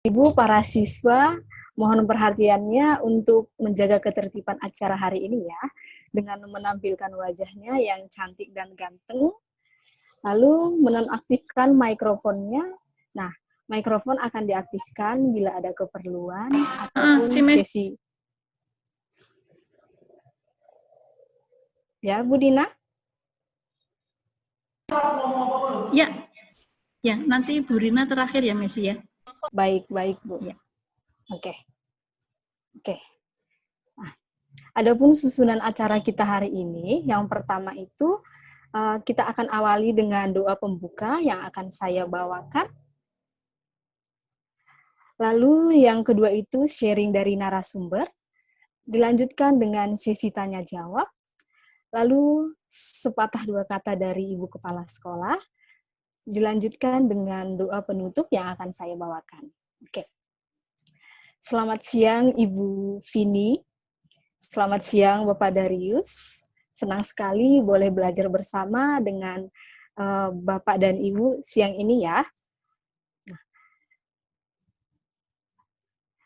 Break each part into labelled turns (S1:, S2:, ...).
S1: Ibu, para siswa, mohon perhatiannya untuk menjaga ketertiban acara hari ini ya, dengan menampilkan wajahnya yang cantik dan ganteng, lalu menonaktifkan mikrofonnya. Nah, mikrofon akan diaktifkan bila ada keperluan ataupun sesi. Ya, Bu Dina?
S2: Ya, nanti Bu Rina terakhir ya, Messi ya.
S1: Baik, Bu.
S2: Ya.
S1: Oke. Nah, adapun susunan acara kita hari ini, yang pertama itu kita akan awali dengan doa pembuka yang akan saya bawakan. Lalu yang kedua itu sharing dari narasumber, dilanjutkan dengan sesi tanya jawab, lalu sepatah dua kata dari Ibu Kepala Sekolah, dilanjutkan dengan doa penutup yang akan saya bawakan. Oke. Selamat siang Ibu Vini, selamat siang Bapak Darius. Senang sekali boleh belajar bersama dengan Bapak dan Ibu siang ini ya.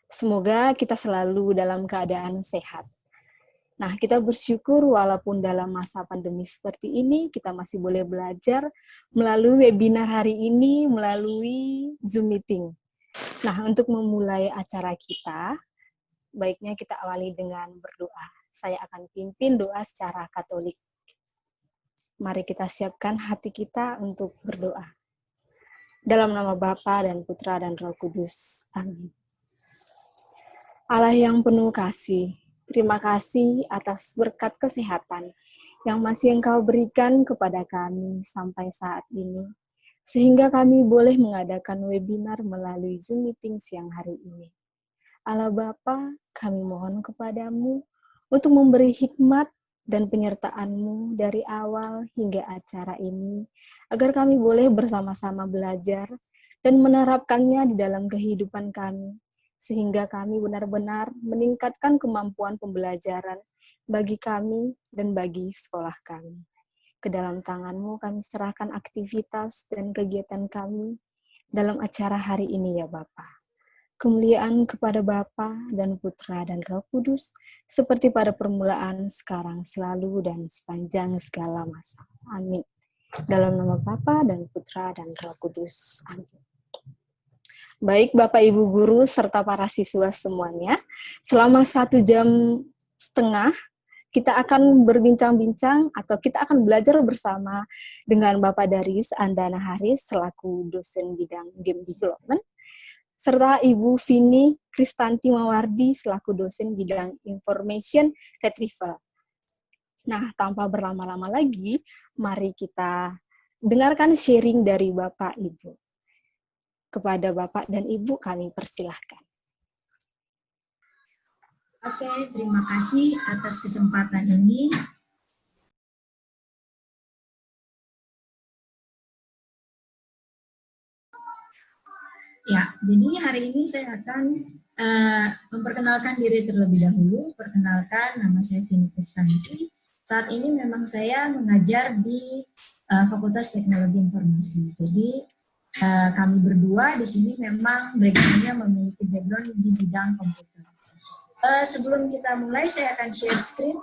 S1: Semoga kita selalu dalam keadaan sehat. Nah, kita bersyukur walaupun dalam masa pandemi seperti ini, kita masih boleh belajar melalui webinar hari ini, melalui Zoom meeting. Nah, untuk memulai acara kita, baiknya kita awali dengan berdoa. Saya akan pimpin doa secara Katolik. Mari kita siapkan hati kita untuk berdoa. Dalam nama Bapa dan Putra dan Roh Kudus. Amin. Allah yang penuh kasih, terima kasih atas berkat kesehatan yang masih Engkau berikan kepada kami sampai saat ini, sehingga kami boleh mengadakan webinar melalui Zoom meeting siang hari ini. Allah Bapa, kami mohon kepadamu untuk memberi hikmat dan penyertaan-Mu dari awal hingga acara ini, agar kami boleh bersama-sama belajar dan menerapkannya di dalam kehidupan kami, sehingga kami benar-benar meningkatkan kemampuan pembelajaran bagi kami dan bagi sekolah kami. Ke dalam tangan-Mu kami serahkan aktivitas dan kegiatan kami dalam acara hari ini ya Bapa. Kemuliaan kepada Bapa dan Putra dan Roh Kudus, seperti pada permulaan, sekarang, selalu, dan sepanjang segala masa. Amin. Dalam nama Bapa dan Putra dan Roh Kudus. Amin. Baik, Bapak Ibu Guru, serta para siswa semuanya, selama 1,5 jam, kita akan berbincang-bincang atau kita akan belajar bersama dengan Bapak Darius Andana Haris, selaku dosen bidang Game Development, serta Ibu Vini Kristanti Mawardi selaku dosen bidang Information Retrieval. Nah, tanpa berlama-lama lagi, mari kita dengarkan sharing dari Bapak Ibu. Kepada Bapak dan Ibu kami persilahkan.
S3: Oke, terima kasih atas kesempatan ini. Ya, jadi hari ini saya akan memperkenalkan diri terlebih dahulu. Perkenalkan, nama saya Vini Kristanti. Saat ini memang saya mengajar di Fakultas Teknologi Informasi. Jadi kami berdua di sini memang background-nya memiliki background di bidang komputer. Sebelum kita mulai, saya akan share screen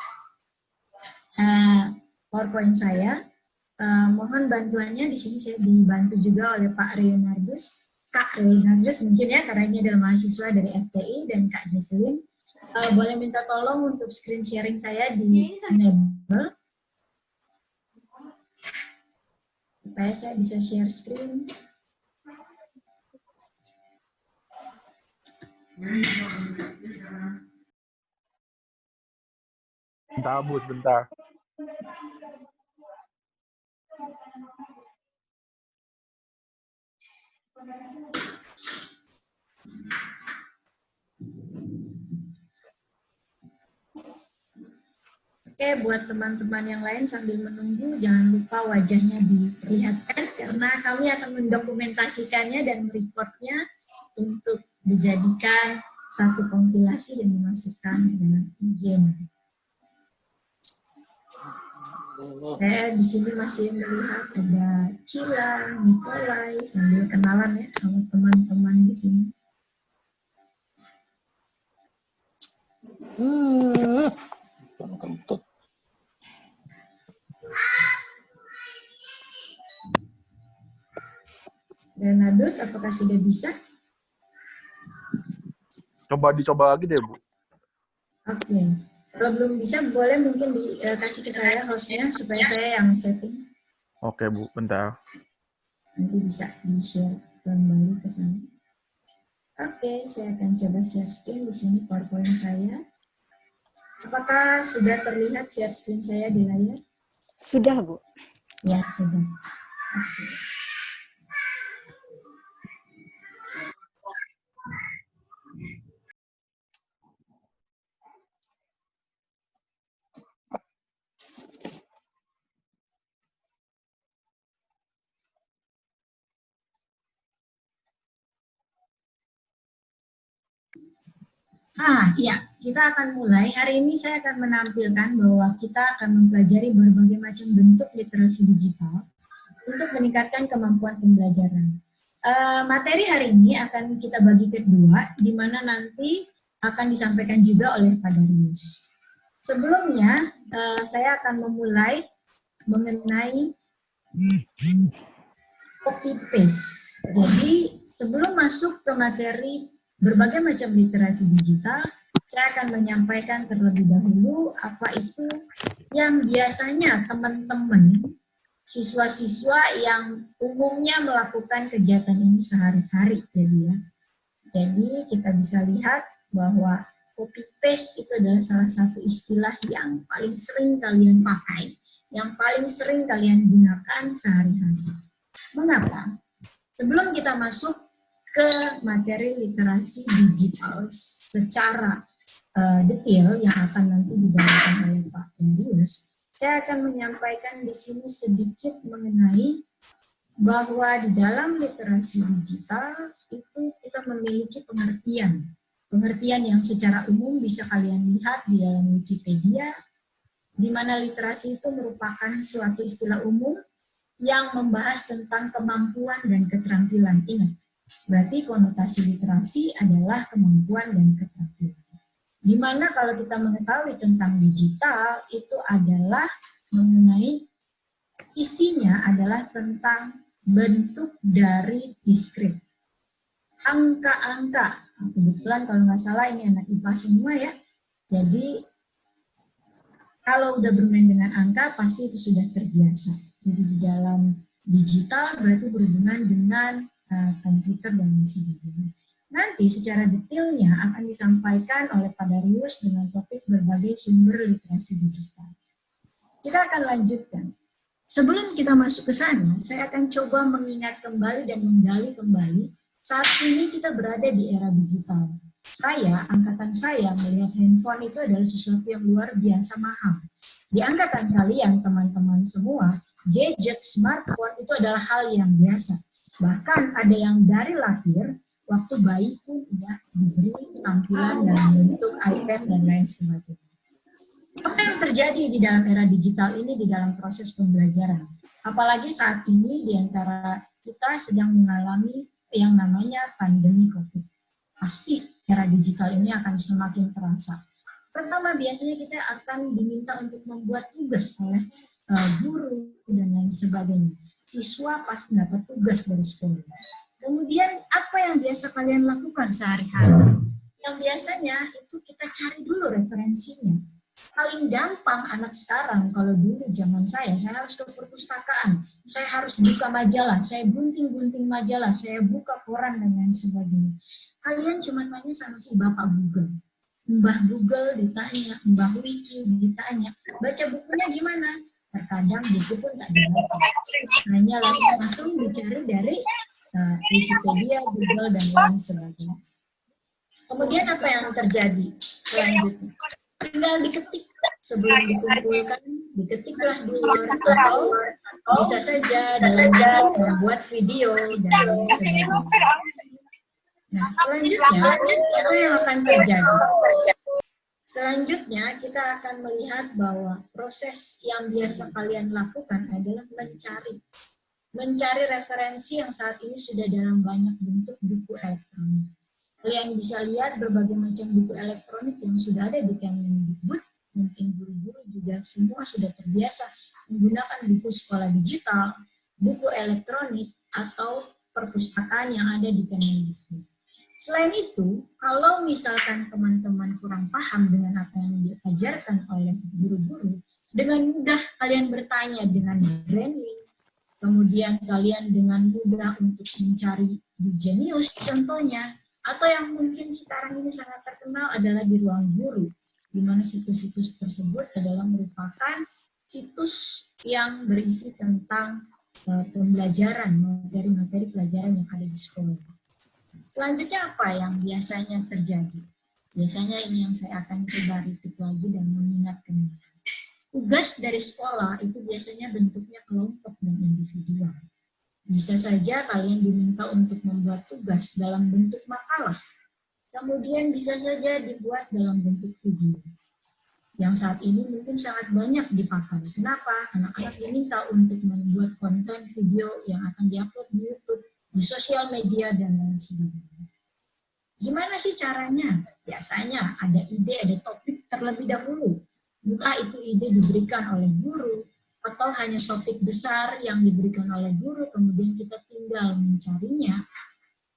S3: PowerPoint saya. Mohon bantuannya. Di sini saya dibantu juga oleh Pak Reynardus. Kak Reynardus mungkin ya, karena ini adalah mahasiswa dari FTI, dan Kak Jesselyn. Boleh minta tolong untuk screen sharing saya di enable, supaya saya bisa share screen.
S4: Bentar, Bu, sebentar.
S3: Oke, buat teman-teman yang lain sambil menunggu, jangan lupa wajahnya diperlihatkan, karena kami akan mendokumentasikannya dan mereportnya untuk dijadikan satu kompilasi dan dimasukkan ke dalam e-game. Saya di sini masih melihat ada Cila, Nikolai, sambil kenalan ya sama teman-teman di sini.
S4: Kentut.
S3: Renados, apakah sudah bisa?
S4: Coba dicoba lagi deh, Bu.
S3: Oke. Kalau belum bisa, boleh mungkin dikasih ke saya hostnya supaya saya yang setting.
S4: Oke, Bu. Bentar.
S3: Nanti bisa di-share kembali ke sana. Oke, saya akan coba share screen di sini PowerPoint saya. Apakah sudah terlihat share screen saya di layar?
S1: Sudah, Bu.
S3: Ya, sudah. Oke. Iya, kita akan mulai. Hari ini saya akan menampilkan bahwa kita akan mempelajari berbagai macam bentuk literasi digital untuk meningkatkan kemampuan pembelajaran. Materi hari ini akan kita bagi kedua, di mana nanti akan disampaikan juga oleh Pak Darius. Sebelumnya, saya akan memulai mengenai copy paste. Jadi, sebelum masuk ke materi berbagai macam literasi digital, saya akan menyampaikan terlebih dahulu apa itu yang biasanya teman-teman siswa-siswa yang umumnya melakukan kegiatan ini sehari-hari. Jadi kita bisa lihat bahwa copy paste itu adalah salah satu istilah yang paling sering kalian pakai, yang paling sering kalian gunakan sehari-hari. Mengapa? Sebelum kita masuk ke materi literasi digital secara detail yang akan nanti dibawakan oleh Pak Darius, saya akan menyampaikan di sini sedikit mengenai bahwa di dalam literasi digital itu kita memiliki pengertian yang secara umum bisa kalian lihat di dalam Wikipedia, di mana literasi itu merupakan suatu istilah umum yang membahas tentang kemampuan dan keterampilan. Ingat, berarti konotasi literasi adalah kemampuan dan keterampilan. Dimana kalau kita mengetahui tentang digital, itu adalah mengenai isinya adalah tentang bentuk dari diskrip. Angka-angka, kebetulan kalau nggak salah ini anak IPA semua ya, jadi kalau udah bermain dengan angka pasti itu sudah terbiasa. Jadi di dalam digital berarti berhubungan dengan komputer dan sebagainya. Nanti secara detailnya akan disampaikan oleh Pak Darius dengan topik berbagai sumber literasi digital. Kita akan lanjutkan. Sebelum kita masuk ke sana, saya akan coba mengingat kembali dan menggali kembali saat ini kita berada di era digital. Angkatan saya melihat handphone itu adalah sesuatu yang luar biasa mahal. Di angkatan kalian, teman-teman semua, gadget, smartphone itu adalah hal yang biasa. Bahkan ada yang dari lahir, waktu bayi pun sudah diberi tampilan dalam bentuk iPad dan lain sebagainya. Apa yang terjadi di dalam era digital ini di dalam proses pembelajaran? Apalagi saat ini di antara kita sedang mengalami yang namanya pandemi COVID. Pasti era digital ini akan semakin terasa. Pertama, biasanya kita akan diminta untuk membuat tugas oleh guru dan lain sebagainya. Siswa pasti dapat tugas dari sekolah. Kemudian apa yang biasa kalian lakukan sehari-hari? Yang biasanya itu kita cari dulu referensinya. Paling gampang anak sekarang, kalau dulu zaman saya harus ke perpustakaan, saya harus buka majalah, saya gunting-gunting majalah, saya buka koran dan lain sebagainya. Kalian cuma tanya sama si Bapak Google. Mbah Google ditanya, Mbah Wiki ditanya, baca bukunya gimana? Terkadang buku pun tak dibaca. Hanya langsung dicari dari Wikipedia, Google, dan lain sebagainya. Kemudian apa yang terjadi selanjutnya? Tinggal diketik sebelum dikumpulkan, diketiklah dulu atau bisa saja dalam membuat video dan lain sebagainya. Nah, selanjutnya apa yang akan terjadi? Selanjutnya kita akan melihat bahwa proses yang biasa kalian lakukan adalah mencari referensi yang saat ini sudah dalam banyak bentuk buku elektronik. Kalian bisa lihat berbagai macam buku elektronik yang sudah ada di Kemendikbud. Mungkin guru-guru juga semua sudah terbiasa menggunakan buku sekolah digital, buku elektronik, atau perpustakaan yang ada di Kemendikbud. Selain itu, kalau misalkan teman-teman kurang paham dengan apa yang diajarkan oleh guru-guru, dengan mudah kalian bertanya dengan branding, kemudian kalian dengan mudah untuk mencari di Genius contohnya, atau yang mungkin sekarang ini sangat terkenal adalah di Ruang Guru, di mana situs-situs tersebut adalah merupakan situs yang berisi tentang pembelajaran, materi-materi pelajaran yang ada di sekolah. Selanjutnya apa yang biasanya terjadi? Biasanya ini yang saya akan coba repeat lagi dan mengingatkan. Tugas dari sekolah itu biasanya bentuknya kelompok dan individual. Bisa saja kalian diminta untuk membuat tugas dalam bentuk makalah. Kemudian bisa saja dibuat dalam bentuk video. Yang saat ini mungkin sangat banyak dipakai. Kenapa? Anak-anak diminta untuk membuat konten video yang akan diupload di YouTube, di sosial media, dan lain sebagainya. Gimana sih caranya? Biasanya ada ide, ada topik terlebih dahulu. Entah itu ide diberikan oleh guru, atau hanya topik besar yang diberikan oleh guru, kemudian kita tinggal mencarinya.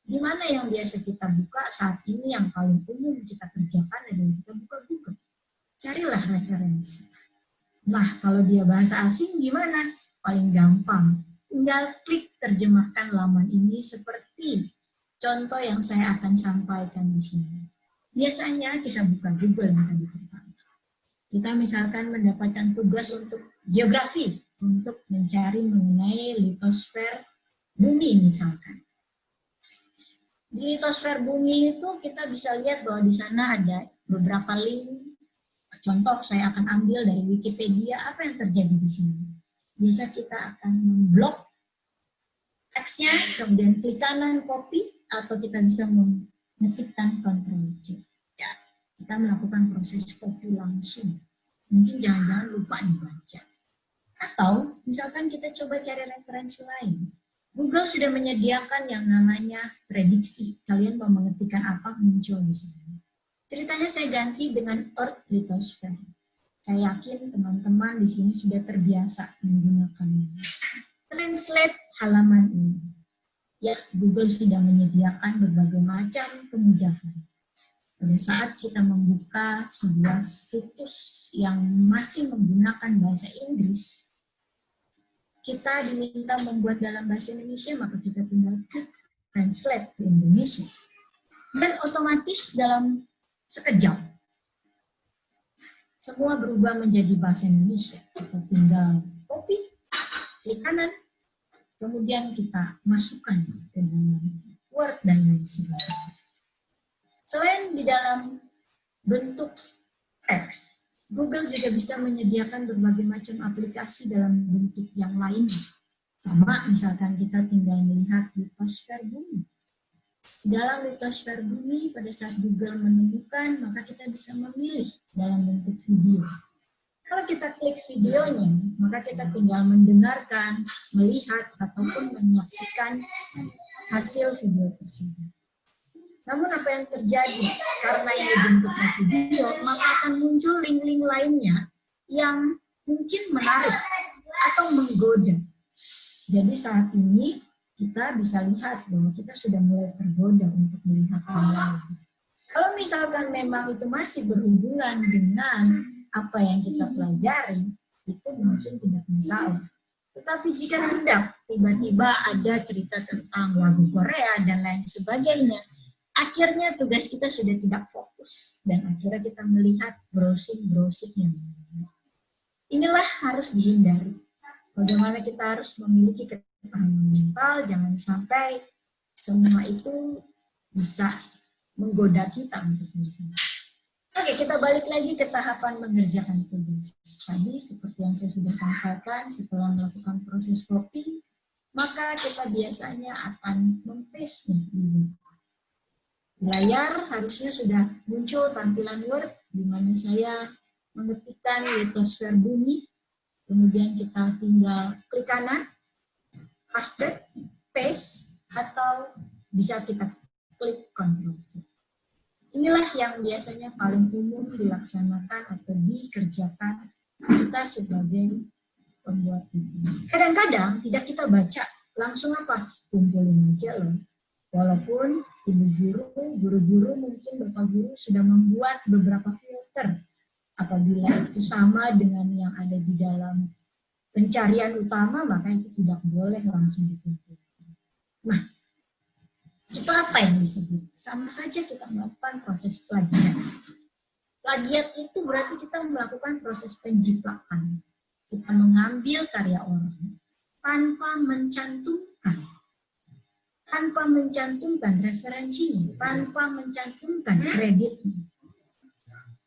S3: Di mana yang biasa kita buka saat ini yang paling umum kita kerjakan adalah kita buka Google. Carilah referensi. Nah, kalau dia bahasa asing gimana? Paling gampang. Tinggal klik terjemahkan laman ini seperti contoh yang saya akan sampaikan di sini. Biasanya kita buka Google yang tadi pertama. Kita misalkan mendapatkan tugas untuk geografi, untuk mencari mengenai litosfer bumi misalkan. Di litosfer bumi itu kita bisa lihat bahwa di sana ada beberapa link. Contoh saya akan ambil dari Wikipedia, apa yang terjadi di sini. Biasa kita akan memblok teksnya, kemudian klik kanan copy, atau kita bisa mengetikkan Ctrl+C. Ya, kita melakukan proses copy langsung. Mungkin jangan-jangan lupa dibaca. Atau misalkan kita coba cari referensi lain. Google sudah menyediakan yang namanya prediksi. Kalian mau mengetikkan apa muncul di sini. Ceritanya saya ganti dengan Earth Lithosphere. Saya yakin teman-teman di sini sudah terbiasa menggunakannya. Translate halaman ini. Ya, Google sudah menyediakan berbagai macam kemudahan. Pada saat kita membuka sebuah situs yang masih menggunakan bahasa Inggris, kita diminta membuat dalam bahasa Indonesia, maka kita tinggal klik translate ke Indonesia. Dan otomatis dalam sekejap, semua berubah menjadi bahasa Indonesia. Kita tinggal copy, klik kanan, kemudian kita masukkan ke dalam Word dan lain sebagainya. Selain di dalam bentuk teks, Google juga bisa menyediakan berbagai macam aplikasi dalam bentuk yang lain. Sama misalkan kita tinggal melihat litosfer bumi. Di dalam litosfer bumi, pada saat Google menemukan, maka kita bisa memilih dalam bentuk video. Kalau kita klik videonya, maka kita tinggal mendengarkan, melihat, ataupun menyaksikan hasil video tersebut. Namun apa yang terjadi? Karena ini bentuknya video, maka akan muncul link-link lainnya yang mungkin menarik atau menggoda. Jadi saat ini kita bisa lihat bahwa kita sudah mulai tergoda untuk melihat hal lain. Kalau misalkan memang itu masih berhubungan dengan apa yang kita pelajari, itu mungkin tidak masalah. Tetapi jika tidak, tiba-tiba ada cerita tentang lagu Korea dan lain sebagainya, akhirnya tugas kita sudah tidak fokus dan akhirnya kita melihat browsing yang lain. Inilah harus dihindari. Bagaimana kita harus memiliki ketahanan mental, jangan sampai semua itu bisa menggoda kita untuk melihat. Oke, kita balik lagi ke tahapan mengerjakan tugas. Tadi seperti yang saya sudah sampaikan, setelah melakukan proses copy, maka kita biasanya akan mem-paste-nya di layar. Harusnya sudah muncul tampilan Word di mana saya mengetikkan litosfer bumi, kemudian kita tinggal klik kanan, paste, atau bisa kita klik Ctrl+V. Inilah yang biasanya paling umum dilaksanakan atau dikerjakan kita sebagai pembuat video. Kadang-kadang tidak kita baca, langsung apa? Kumpulin aja loh. Walaupun ibu guru-guru mungkin Bapak Guru sudah membuat beberapa filter. Apabila itu sama dengan yang ada di dalam pencarian utama, maka itu tidak boleh langsung dikumpulkan. Nah, itu apa yang disebut? Sama saja kita melakukan proses plagiat. Plagiat itu berarti kita melakukan proses penjiplakan. Kita mengambil karya orang tanpa mencantumkan referensinya, tanpa mencantumkan kreditnya.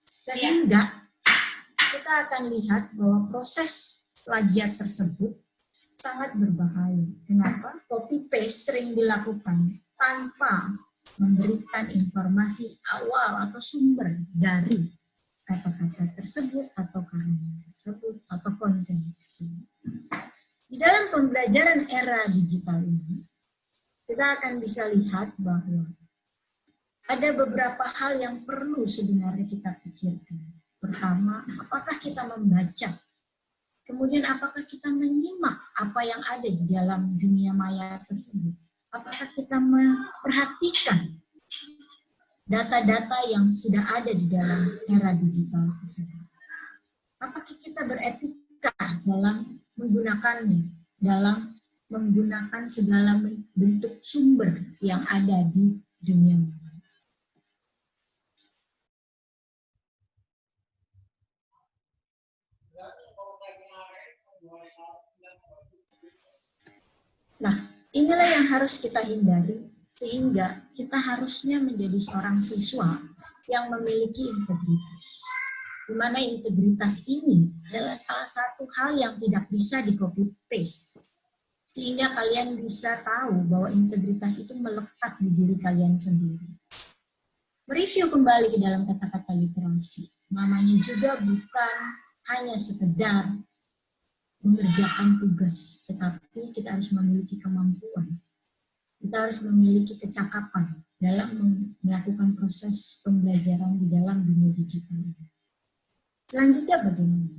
S3: Sehingga kita akan lihat bahwa proses plagiat tersebut sangat berbahaya. Kenapa? Copy paste sering dilakukan tanpa memberikan informasi awal atau sumber dari kata-kata tersebut atau karya tersebut atau konten tersebut. Di dalam pembelajaran era digital ini, kita akan bisa lihat bahwa ada beberapa hal yang perlu sebenarnya kita pikirkan. Pertama, apakah kita membaca? Kemudian apakah kita menyimak apa yang ada di dalam dunia maya tersebut? Apakah kita memperhatikan data-data yang sudah ada di dalam era digital tersebut? Apakah kita beretika dalam menggunakannya, dalam menggunakan segala bentuk sumber yang ada di dunia maya? Nah, inilah yang harus kita hindari, sehingga kita harusnya menjadi seorang siswa yang memiliki integritas. Di mana integritas ini adalah salah satu hal yang tidak bisa di-copy-paste. Sehingga kalian bisa tahu bahwa integritas itu melekat di diri kalian sendiri. Mereview kembali ke dalam kata-kata literasi. Namanya juga bukan hanya sekedar mengerjakan tugas, tetapi kita harus memiliki kemampuan. Kita harus memiliki kecakapan dalam melakukan proses pembelajaran di dalam dunia digital. Selanjutnya bagaimana?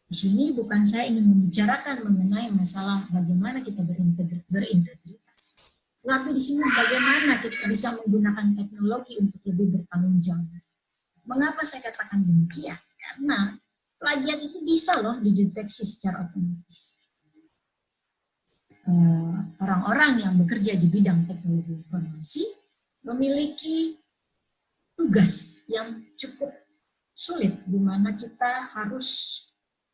S3: Di sini bukan saya ingin membicarakan mengenai masalah bagaimana kita berintegritas. Tetapi di sini bagaimana kita bisa menggunakan teknologi untuk lebih bertanggung jawab. Mengapa saya katakan demikian? Karena plagiat itu bisa loh dideteksi secara otomatis. Orang-orang yang bekerja di bidang teknologi informasi memiliki tugas yang cukup sulit, di mana kita harus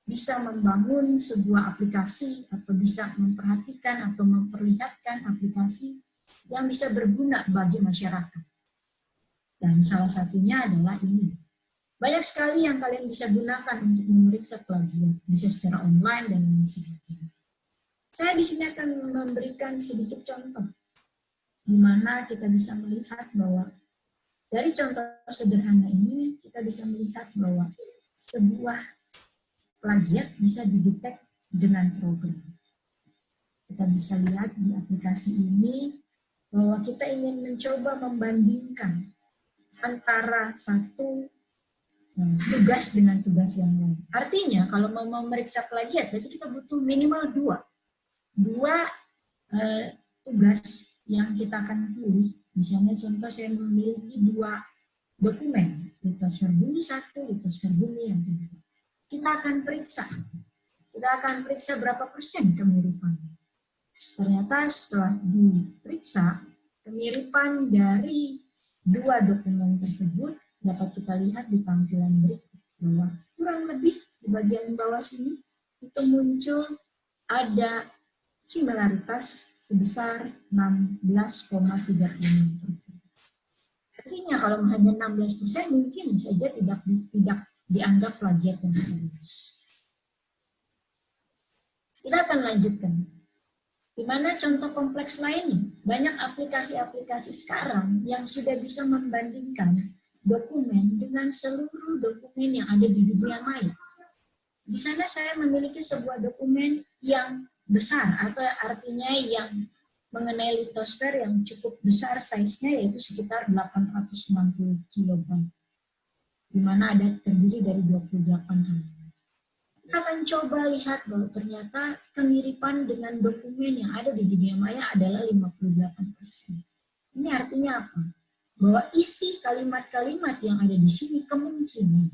S3: bisa membangun sebuah aplikasi atau bisa memperhatikan atau memperlihatkan aplikasi yang bisa berguna bagi masyarakat. Dan salah satunya adalah ini. Banyak sekali yang kalian bisa gunakan untuk memeriksa plagiat, bisa secara online dan lain sebagainya. Saya di sini akan memberikan sedikit contoh, di mana kita bisa melihat bahwa dari contoh sederhana ini kita bisa melihat bahwa sebuah plagiat bisa didetek dengan program. Kita bisa lihat di aplikasi ini bahwa kita ingin mencoba membandingkan antara satu tugas dengan tugas yang lain. Artinya kalau mau memeriksa plagiat, berarti kita butuh minimal dua tugas yang kita akan pilih. Misalnya contoh saya memiliki 2 dokumen, litos verbumi 1, litos verbumi yang kedua. Kita akan periksa berapa persen kemiripannya. Ternyata setelah diperiksa, kemiripan dari 2 dokumen tersebut dapat kita lihat di tampilan berikut, bahwa kurang lebih di bagian bawah sini itu muncul ada similaritas sebesar 16,36%. Artinya kalau hanya 16% mungkin saja tidak dianggap plagiat yang serius. Kita akan lanjutkan. Di mana contoh kompleks lainnya, banyak aplikasi-aplikasi sekarang yang sudah bisa membandingkan dokumen dengan seluruh dokumen yang ada di dunia maya. Di sana saya memiliki sebuah dokumen yang besar, atau artinya yang mengenai litosfer yang cukup besar size-nya, yaitu sekitar 860 kg, di mana ada terdiri dari 28 halaman. Kita akan coba lihat bahwa ternyata kemiripan dengan dokumen yang ada di dunia maya adalah 58%. Ini artinya apa? Bahwa isi kalimat-kalimat yang ada di sini kemungkinan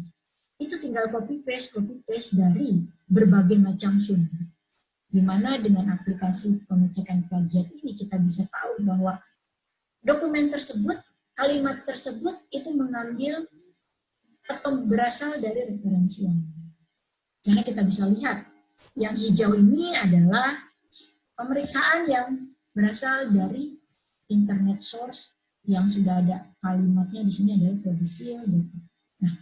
S3: itu tinggal copy paste dari berbagai macam sumber. Di mana dengan aplikasi pengecekan plagiat ini kita bisa tahu bahwa dokumen tersebut, kalimat tersebut itu mengambil atau berasal dari referensi yang lain. Karena kita bisa lihat, yang hijau ini adalah pemeriksaan yang berasal dari internet source yang sudah ada kalimatnya di sini adalah Codicil. Nah,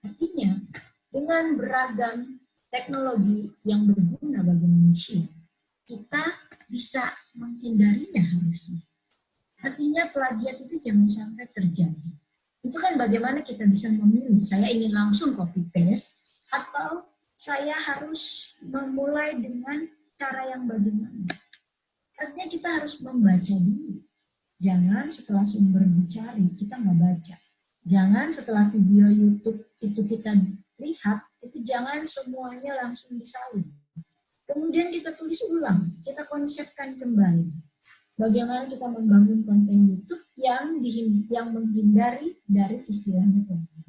S3: artinya dengan beragam teknologi yang berguna bagi manusia, kita bisa menghindarinya harusnya. Artinya plagiat itu jangan sampai terjadi. Itu kan bagaimana kita bisa memilih, saya ingin langsung copy paste atau saya harus memulai dengan cara yang bagaimana. Artinya kita harus membaca dulu. Jangan setelah sumber dicari, kita nggak baca. Jangan setelah video YouTube itu kita lihat, itu jangan semuanya langsung disalin. Kemudian kita tulis ulang, kita konsepkan kembali. Bagaimana kita membangun konten YouTube yang menghindari dari istilahnya konten.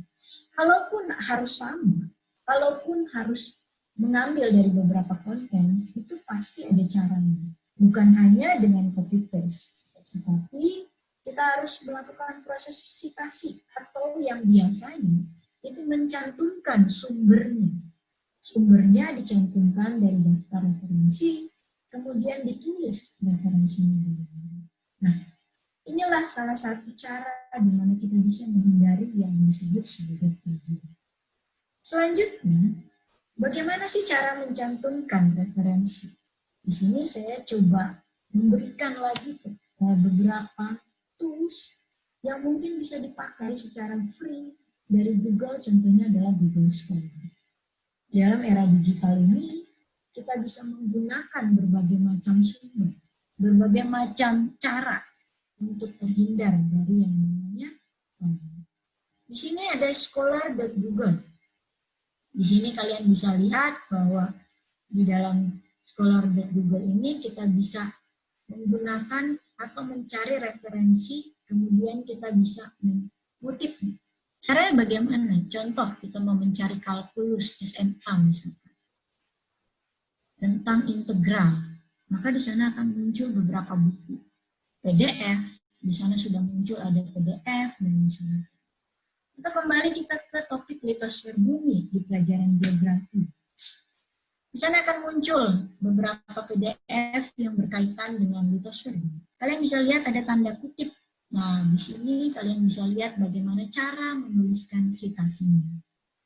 S3: Kalaupun harus sama, kalaupun harus mengambil dari beberapa konten, itu pasti ada caranya. Bukan hanya dengan copy paste, tetapi kita harus melakukan proses citasi atau yang biasanya itu mencantumkan sumbernya. Sumbernya dicantumkan dari daftar referensi, kemudian ditulis referensinya. Nah, inilah salah satu cara di mana kita bisa menghindari yang disebut sebagai plagiat. Selanjutnya, bagaimana sih cara mencantumkan referensi? Di sini saya coba memberikan lagi beberapa tools yang mungkin bisa dipakai secara free dari Google, contohnya adalah Google Scholar. Dalam era digital ini, kita bisa menggunakan berbagai macam sumber, berbagai macam cara untuk terhindar dari yang namanya plagiat. Di sini ada scholar.google. Di sini kalian bisa lihat bahwa di dalam scholar.google ini kita bisa menggunakan atau mencari referensi, kemudian kita bisa mengutip. Caranya bagaimana? Contoh, kita mau mencari kalkulus SMA misalkan, tentang integral, maka di sana akan muncul beberapa buku. PDF, di sana sudah muncul ada PDF, dan misalnya. Kita ke topik litosfer bumi di pelajaran geografi. Di sana akan muncul beberapa PDF yang berkaitan dengan litosfer. Kalian bisa lihat ada tanda kutip. Nah, di sini kalian bisa lihat bagaimana cara menuliskan citasinya.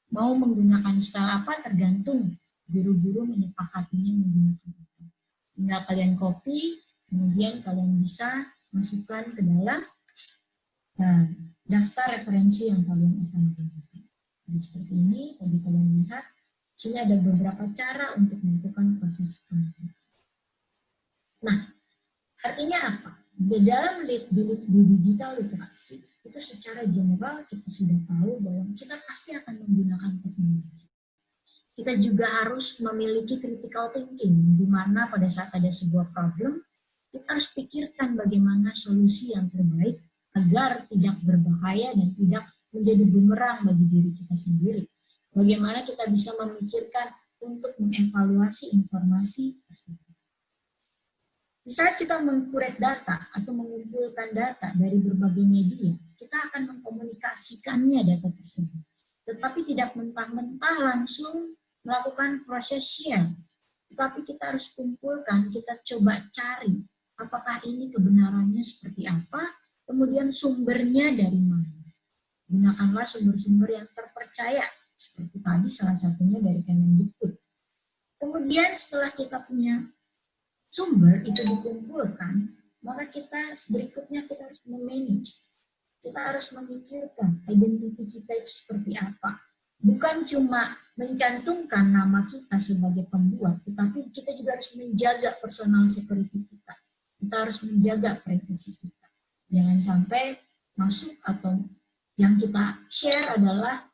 S3: Mau menggunakan style apa tergantung guru-guru menyepakatinya menggunakan apa. Tinggal kalian copy, kemudian kalian bisa masukkan ke dalam daftar referensi yang kalian akan gunakan. Jadi seperti ini, tadi kalian lihat. Sini ada beberapa cara untuk melakukan proses penelitian. Nah, artinya apa? Di dalam di digital literasi, itu secara general kita sudah tahu bahwa kita pasti akan menggunakan teknologi. Kita juga harus memiliki critical thinking, di mana pada saat ada sebuah problem, kita harus pikirkan bagaimana solusi yang terbaik agar tidak berbahaya dan tidak menjadi bumerang bagi diri kita sendiri. Bagaimana kita bisa memikirkan untuk mengevaluasi informasi tersebut. Di saat kita mengkurek data atau mengumpulkan data dari berbagai media, kita akan mengkomunikasikannya data tersebut. Tetapi tidak mentah-mentah langsung melakukan proses share. Tetapi kita harus kumpulkan, kita coba cari apakah ini kebenarannya seperti apa, kemudian sumbernya dari mana. Gunakanlah sumber-sumber yang terpercaya, seperti tadi salah satunya dari Kemendikbud. Kemudian setelah kita punya sumber itu dikumpulkan, maka kita berikutnya kita harus memanage. Kita harus memikirkan identitas kita itu seperti apa. Bukan cuma mencantumkan nama kita sebagai pembuat, tetapi kita juga harus menjaga personal security kita. kita harus menjaga privasi kita. Jangan sampai masuk atau yang kita share adalah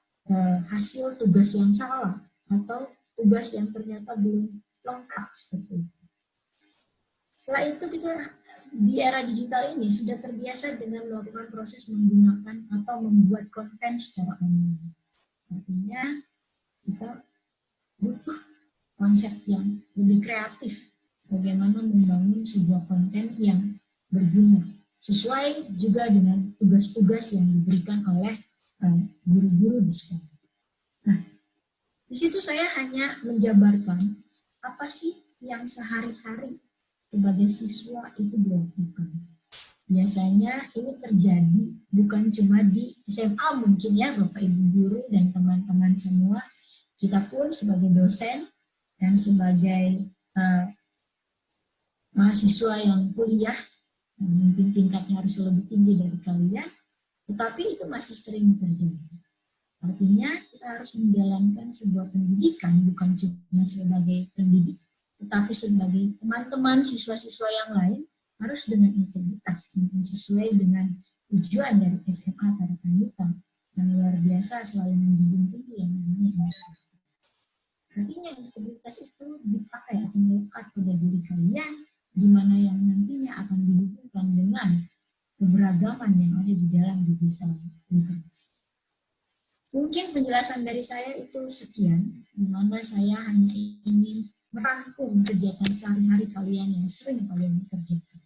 S3: hasil tugas yang salah atau tugas yang ternyata belum lengkap seperti itu. Setelah itu kita di era digital ini sudah terbiasa dengan melakukan proses menggunakan atau membuat konten secara online. Artinya kita butuh konsep yang lebih kreatif, bagaimana membangun sebuah konten yang berguna, sesuai juga dengan tugas-tugas yang diberikan oleh guru-guru di sekolah. Nah, di situ saya hanya menjabarkan apa sih yang sehari-hari sebagai siswa itu dilakukan. Biasanya ini terjadi bukan cuma di SMA mungkin ya Bapak Ibu guru dan teman-teman semua, kita pun sebagai dosen dan sebagai mahasiswa yang kuliah, mungkin tingkatnya harus lebih tinggi dari kalian, tetapi itu masih sering terjadi. Artinya kita harus menjalankan sebuah pendidikan bukan cuma sebagai pendidik, tetapi sebagai teman-teman siswa-siswa yang lain harus dengan integritas, sesuai dengan tujuan dari SMA Tarakanita yang luar biasa selalu menjunjung tinggi yang namanya integritas. Artinya integritas itu dipakai atau melekat pada diri kalian, di mana yang nantinya akan dihubungkan dengan keberagaman yang ada di dalam digital literasi. Mungkin penjelasan dari saya itu sekian, di mana saya hanya ingin merangkum kegiatan sehari-hari kalian yang sering kalian kerjakan.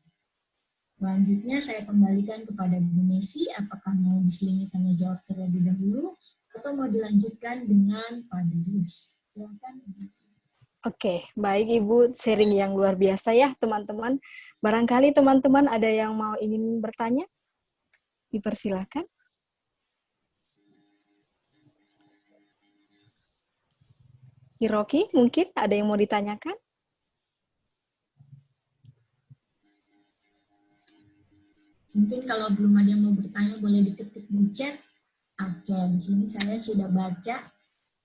S3: Selanjutnya saya kembalikan kepada Bu Messi, apakah mau diselingi tanya jawab terlebih dahulu atau mau dilanjutkan dengan Pak Darius. Silakan Bu Messi.
S1: Oke, baik Ibu, sharing yang luar biasa ya teman-teman. Barangkali teman-teman ada yang mau ingin bertanya? Dipersilakan. Hiroki, mungkin ada yang mau ditanyakan?
S3: Mungkin kalau belum ada yang mau bertanya boleh diketik di chat. Oke, di sini saya sudah baca.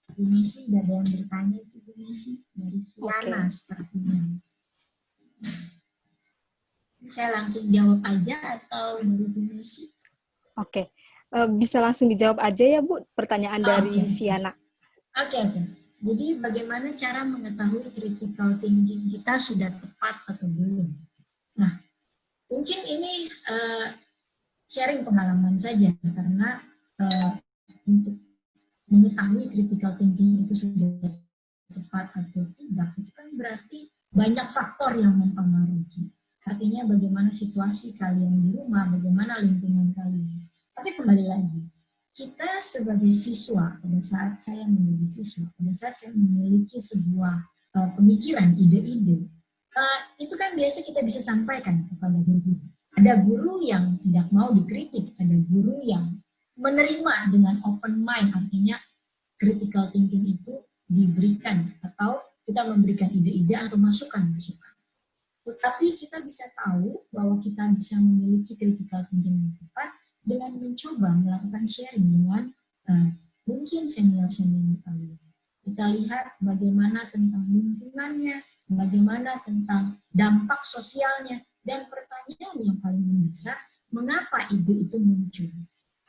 S3: Bu Messi, sudah ada yang bertanya itu Bu Messi dari Kiana sepertinya. Saya langsung jawab aja atau dari Bu Messi?
S1: Oke, bisa langsung dijawab aja ya Bu, pertanyaan dari Viana.
S3: Oke. Jadi bagaimana cara mengetahui critical thinking kita sudah tepat atau belum? Nah, mungkin ini sharing pengalaman saja, karena untuk mengetahui critical thinking itu sudah tepat atau tidak, itu kan berarti banyak faktor yang mempengaruhi. Artinya bagaimana situasi kalian di rumah, bagaimana lingkungan kalian. Tapi kembali lagi, kita sebagai siswa, pada saat saya menjadi siswa, pada saat saya memiliki sebuah pemikiran, ide-ide, itu kan biasa kita bisa sampaikan kepada guru. Ada guru yang tidak mau dikritik, ada guru yang menerima dengan open mind, artinya critical thinking itu diberikan, atau kita memberikan ide-ide atau masukan-masukan. Tetapi kita bisa tahu bahwa kita bisa memiliki critical thinking yang tepat dengan mencoba melakukan sharing dengan mungkin senior-senior kalian. Kita lihat bagaimana tentang lingkungannya, bagaimana tentang dampak sosialnya, dan pertanyaan yang paling mendasar, mengapa ide itu muncul?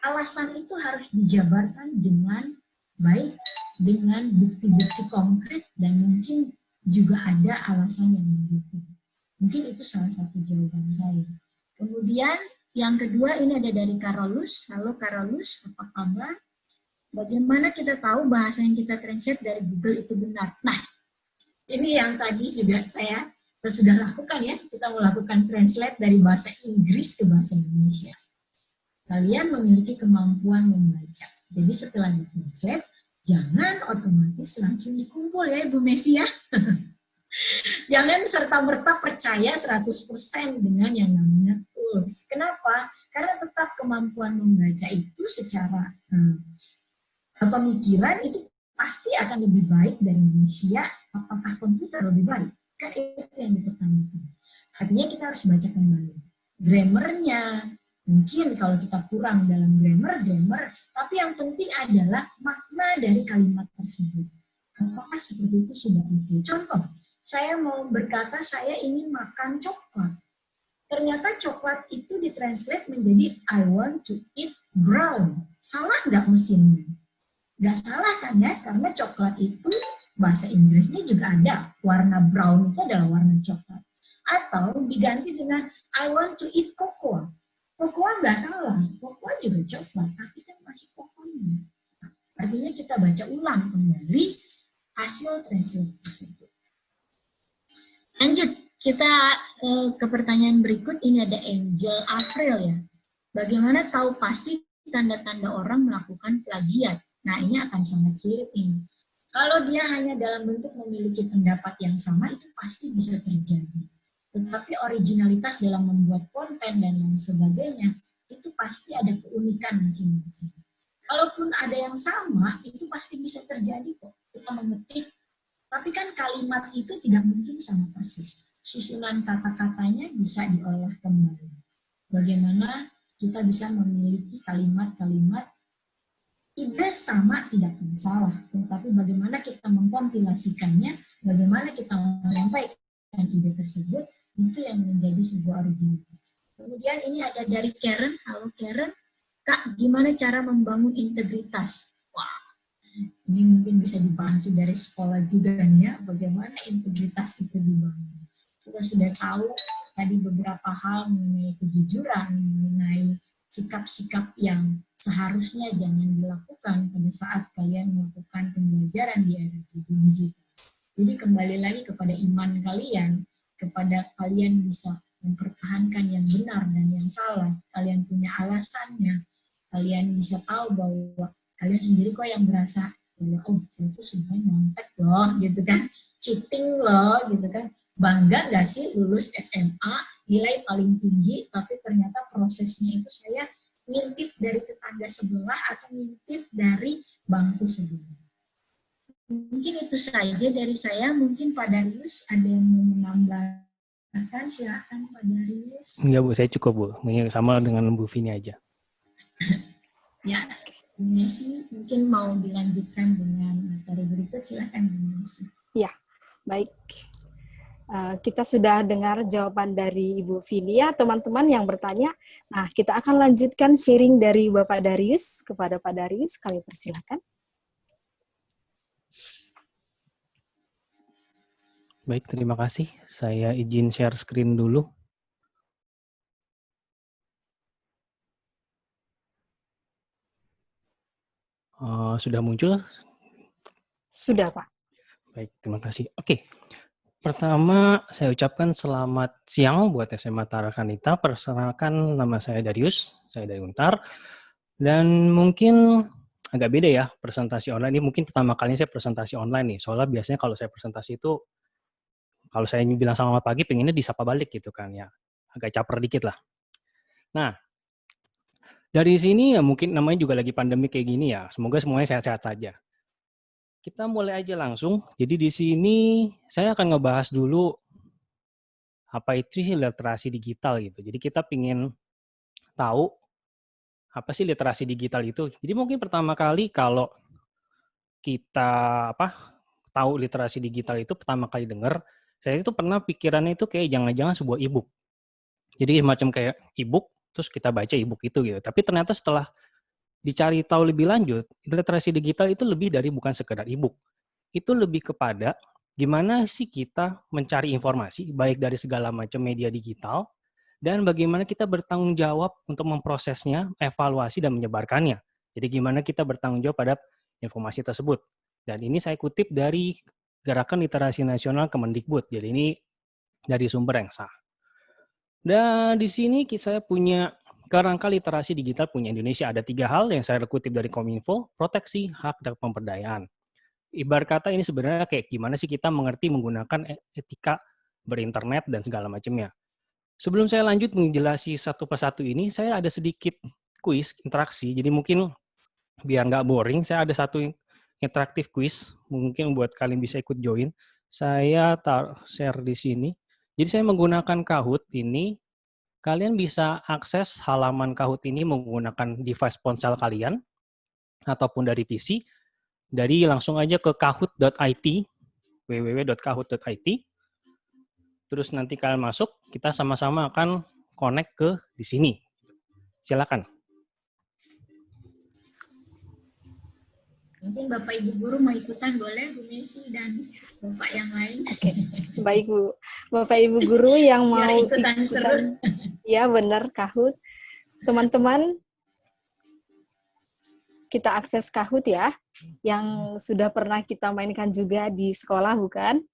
S3: Alasan itu harus dijabarkan dengan baik, dengan bukti-bukti konkret, dan mungkin juga ada alasan yang mendukung. Mungkin itu salah satu jawaban saya. Kemudian yang kedua ini ada dari Karolus. Halo Karolus, apa kabar? Bagaimana kita tahu bahasa yang kita translate dari Google itu benar? Nah, ini yang tadi juga saya sudah lakukan ya. Kita melakukan translate dari bahasa Inggris ke bahasa Indonesia. Kalian memiliki kemampuan membaca. Jadi setelah di-translate, jangan otomatis langsung dikumpul ya Ibu Messi ya. Jangan serta-merta percaya 100% dengan yang namanya tools. Kenapa? Karena tetap kemampuan membaca itu secara pemikiran itu pasti akan lebih baik dari manusia. Apakah komputer lebih baik? Kan itu yang dipertanyakan. Artinya kita harus baca kembali. Grammarnya, mungkin kalau kita kurang dalam grammar, tapi yang penting adalah makna dari kalimat tersebut. Apakah seperti itu sudah oke? Contoh, saya mau berkata saya ingin makan coklat. Ternyata coklat itu ditranslate menjadi I want to eat brown. Salah nggak mesinnya? Nggak salah kan ya, karena coklat itu bahasa Inggrisnya juga ada. Warna brown itu adalah warna coklat. Atau diganti dengan I want to eat cocoa. Cocoa nggak salah, cocoa juga coklat, tapi kan masih cocoa-nya. Artinya kita baca ulang kembali hasil translate tersebut. Lanjut, kita ke pertanyaan berikut. Ini ada Angel April ya. Bagaimana tahu pasti tanda-tanda orang melakukan plagiat? Nah, ini akan sangat sulit ini. Kalau dia hanya dalam bentuk memiliki pendapat yang sama, itu pasti bisa terjadi. Tetapi originalitas dalam membuat konten dan lain sebagainya, itu pasti ada keunikan masing-masing. Kalaupun ada yang sama, itu pasti bisa terjadi kok. Kita mengetik, tapi kan kalimat itu tidak mungkin sama persis. Susunan kata-katanya bisa diolah kembali. Bagaimana kita bisa memiliki kalimat-kalimat ide sama tidak masalah, tetapi bagaimana kita mengkompilasikannya, bagaimana kita menyampaikan ide tersebut, itu yang menjadi sebuah originalitas. Kemudian ini ada dari Karen. Halo Karen, Kak, gimana cara membangun integritas? Wah, ini mungkin bisa dibantu dari sekolah juga ya, bagaimana integritas itu dibangun. Kita sudah tahu tadi beberapa hal mengenai kejujuran, mengenai sikap-sikap yang seharusnya jangan dilakukan pada saat kalian melakukan pembelajaran di era digital. Jadi kembali lagi kepada iman kalian, kepada kalian bisa mempertahankan yang benar dan yang salah, kalian punya alasannya, kalian bisa tahu bahwa kalian sendiri kok yang berasa, oh saya itu sebenarnya nyontek loh, gitu kan, cheating loh, gitu kan. Bangga nggak sih lulus SMA, nilai paling tinggi, tapi ternyata prosesnya itu saya ngintip dari tetangga sebelah atau ngintip dari bangku sebelah. Mungkin itu saja dari saya. Mungkin Pak Darius ada yang mau menambahkan, silakan Pak Darius.
S5: Enggak Bu, saya cukup Bu, sama dengan Bu Vini aja.
S3: Ya, Bu Messi mungkin mau dilanjutkan dengan materi berikut, silakan Bu Messi.
S1: Ya, baik. Kita sudah dengar jawaban dari Ibu Vilia, teman-teman yang bertanya. Nah, kita akan lanjutkan sharing dari Bapak Darius kepada Pak Darius. Kami persilakan.
S5: Baik, terima kasih. Saya izin share screen dulu. Sudah muncul?
S1: Sudah, Pak.
S5: Baik, terima kasih. Oke. Pertama, saya ucapkan selamat siang buat SMA Tarakanita. Perkenalkan, nama saya Darius, saya dari Untar. Dan mungkin agak beda ya presentasi online ini. Mungkin pertama kalinya saya presentasi online nih. Soalnya biasanya kalau saya presentasi itu, kalau saya bilang selamat pagi, pengennya disapa balik gitu kan ya. Agak caper dikit lah. Nah, dari sini ya mungkin namanya juga lagi pandemi kayak gini ya. Semoga semuanya sehat-sehat saja. Kita mulai aja langsung. Jadi di sini saya akan ngebahas dulu apa itu sih literasi digital gitu. Jadi kita pingin tahu apa sih literasi digital itu. Jadi mungkin pertama kali kalau kita tahu literasi digital itu pertama kali dengar, saya itu pernah pikirannya itu kayak jangan-jangan sebuah e-book. Jadi semacam kayak e-book terus kita baca e-book itu gitu. Tapi ternyata setelah dicari tahu lebih lanjut, literasi digital itu lebih dari bukan sekedar e-book. Itu lebih kepada gimana sih kita mencari informasi, baik dari segala macam media digital, dan bagaimana kita bertanggung jawab untuk memprosesnya, evaluasi, dan menyebarkannya. Jadi gimana kita bertanggung jawab pada informasi tersebut. Dan ini saya kutip dari Gerakan Literasi Nasional Kemendikbud. Jadi ini dari sumber yang sah. Dan di sini saya punya kerangka literasi digital punya Indonesia. Ada 3 hal yang saya kutip dari Kominfo, proteksi, hak, dan pemberdayaan. Ibarat kata ini sebenarnya kayak gimana sih kita mengerti menggunakan etika berinternet dan segala macamnya. Sebelum saya lanjut menjelaskan satu persatu ini, saya ada sedikit kuis, interaksi. Jadi mungkin biar nggak boring, saya ada satu interaktif kuis. Mungkin buat kalian bisa ikut join. Saya share di sini. Jadi saya menggunakan Kahoot ini. Kalian bisa akses halaman Kahoot ini menggunakan device ponsel kalian ataupun dari PC. Dari langsung aja ke kahoot.it, www.kahoot.it. Terus nanti kalian masuk, kita sama-sama akan connect ke di sini. Silakan.
S3: Mungkin Bapak Ibu Guru mau ikutan boleh, Bu Messi dan Bapak yang lain.
S1: Oke, baik Bu. Bapak Ibu guru yang mau
S3: Biar ikutan seru.
S1: ya benar Kahoot. Teman-teman, kita akses Kahoot ya, yang sudah pernah kita mainkan juga di sekolah, bukan?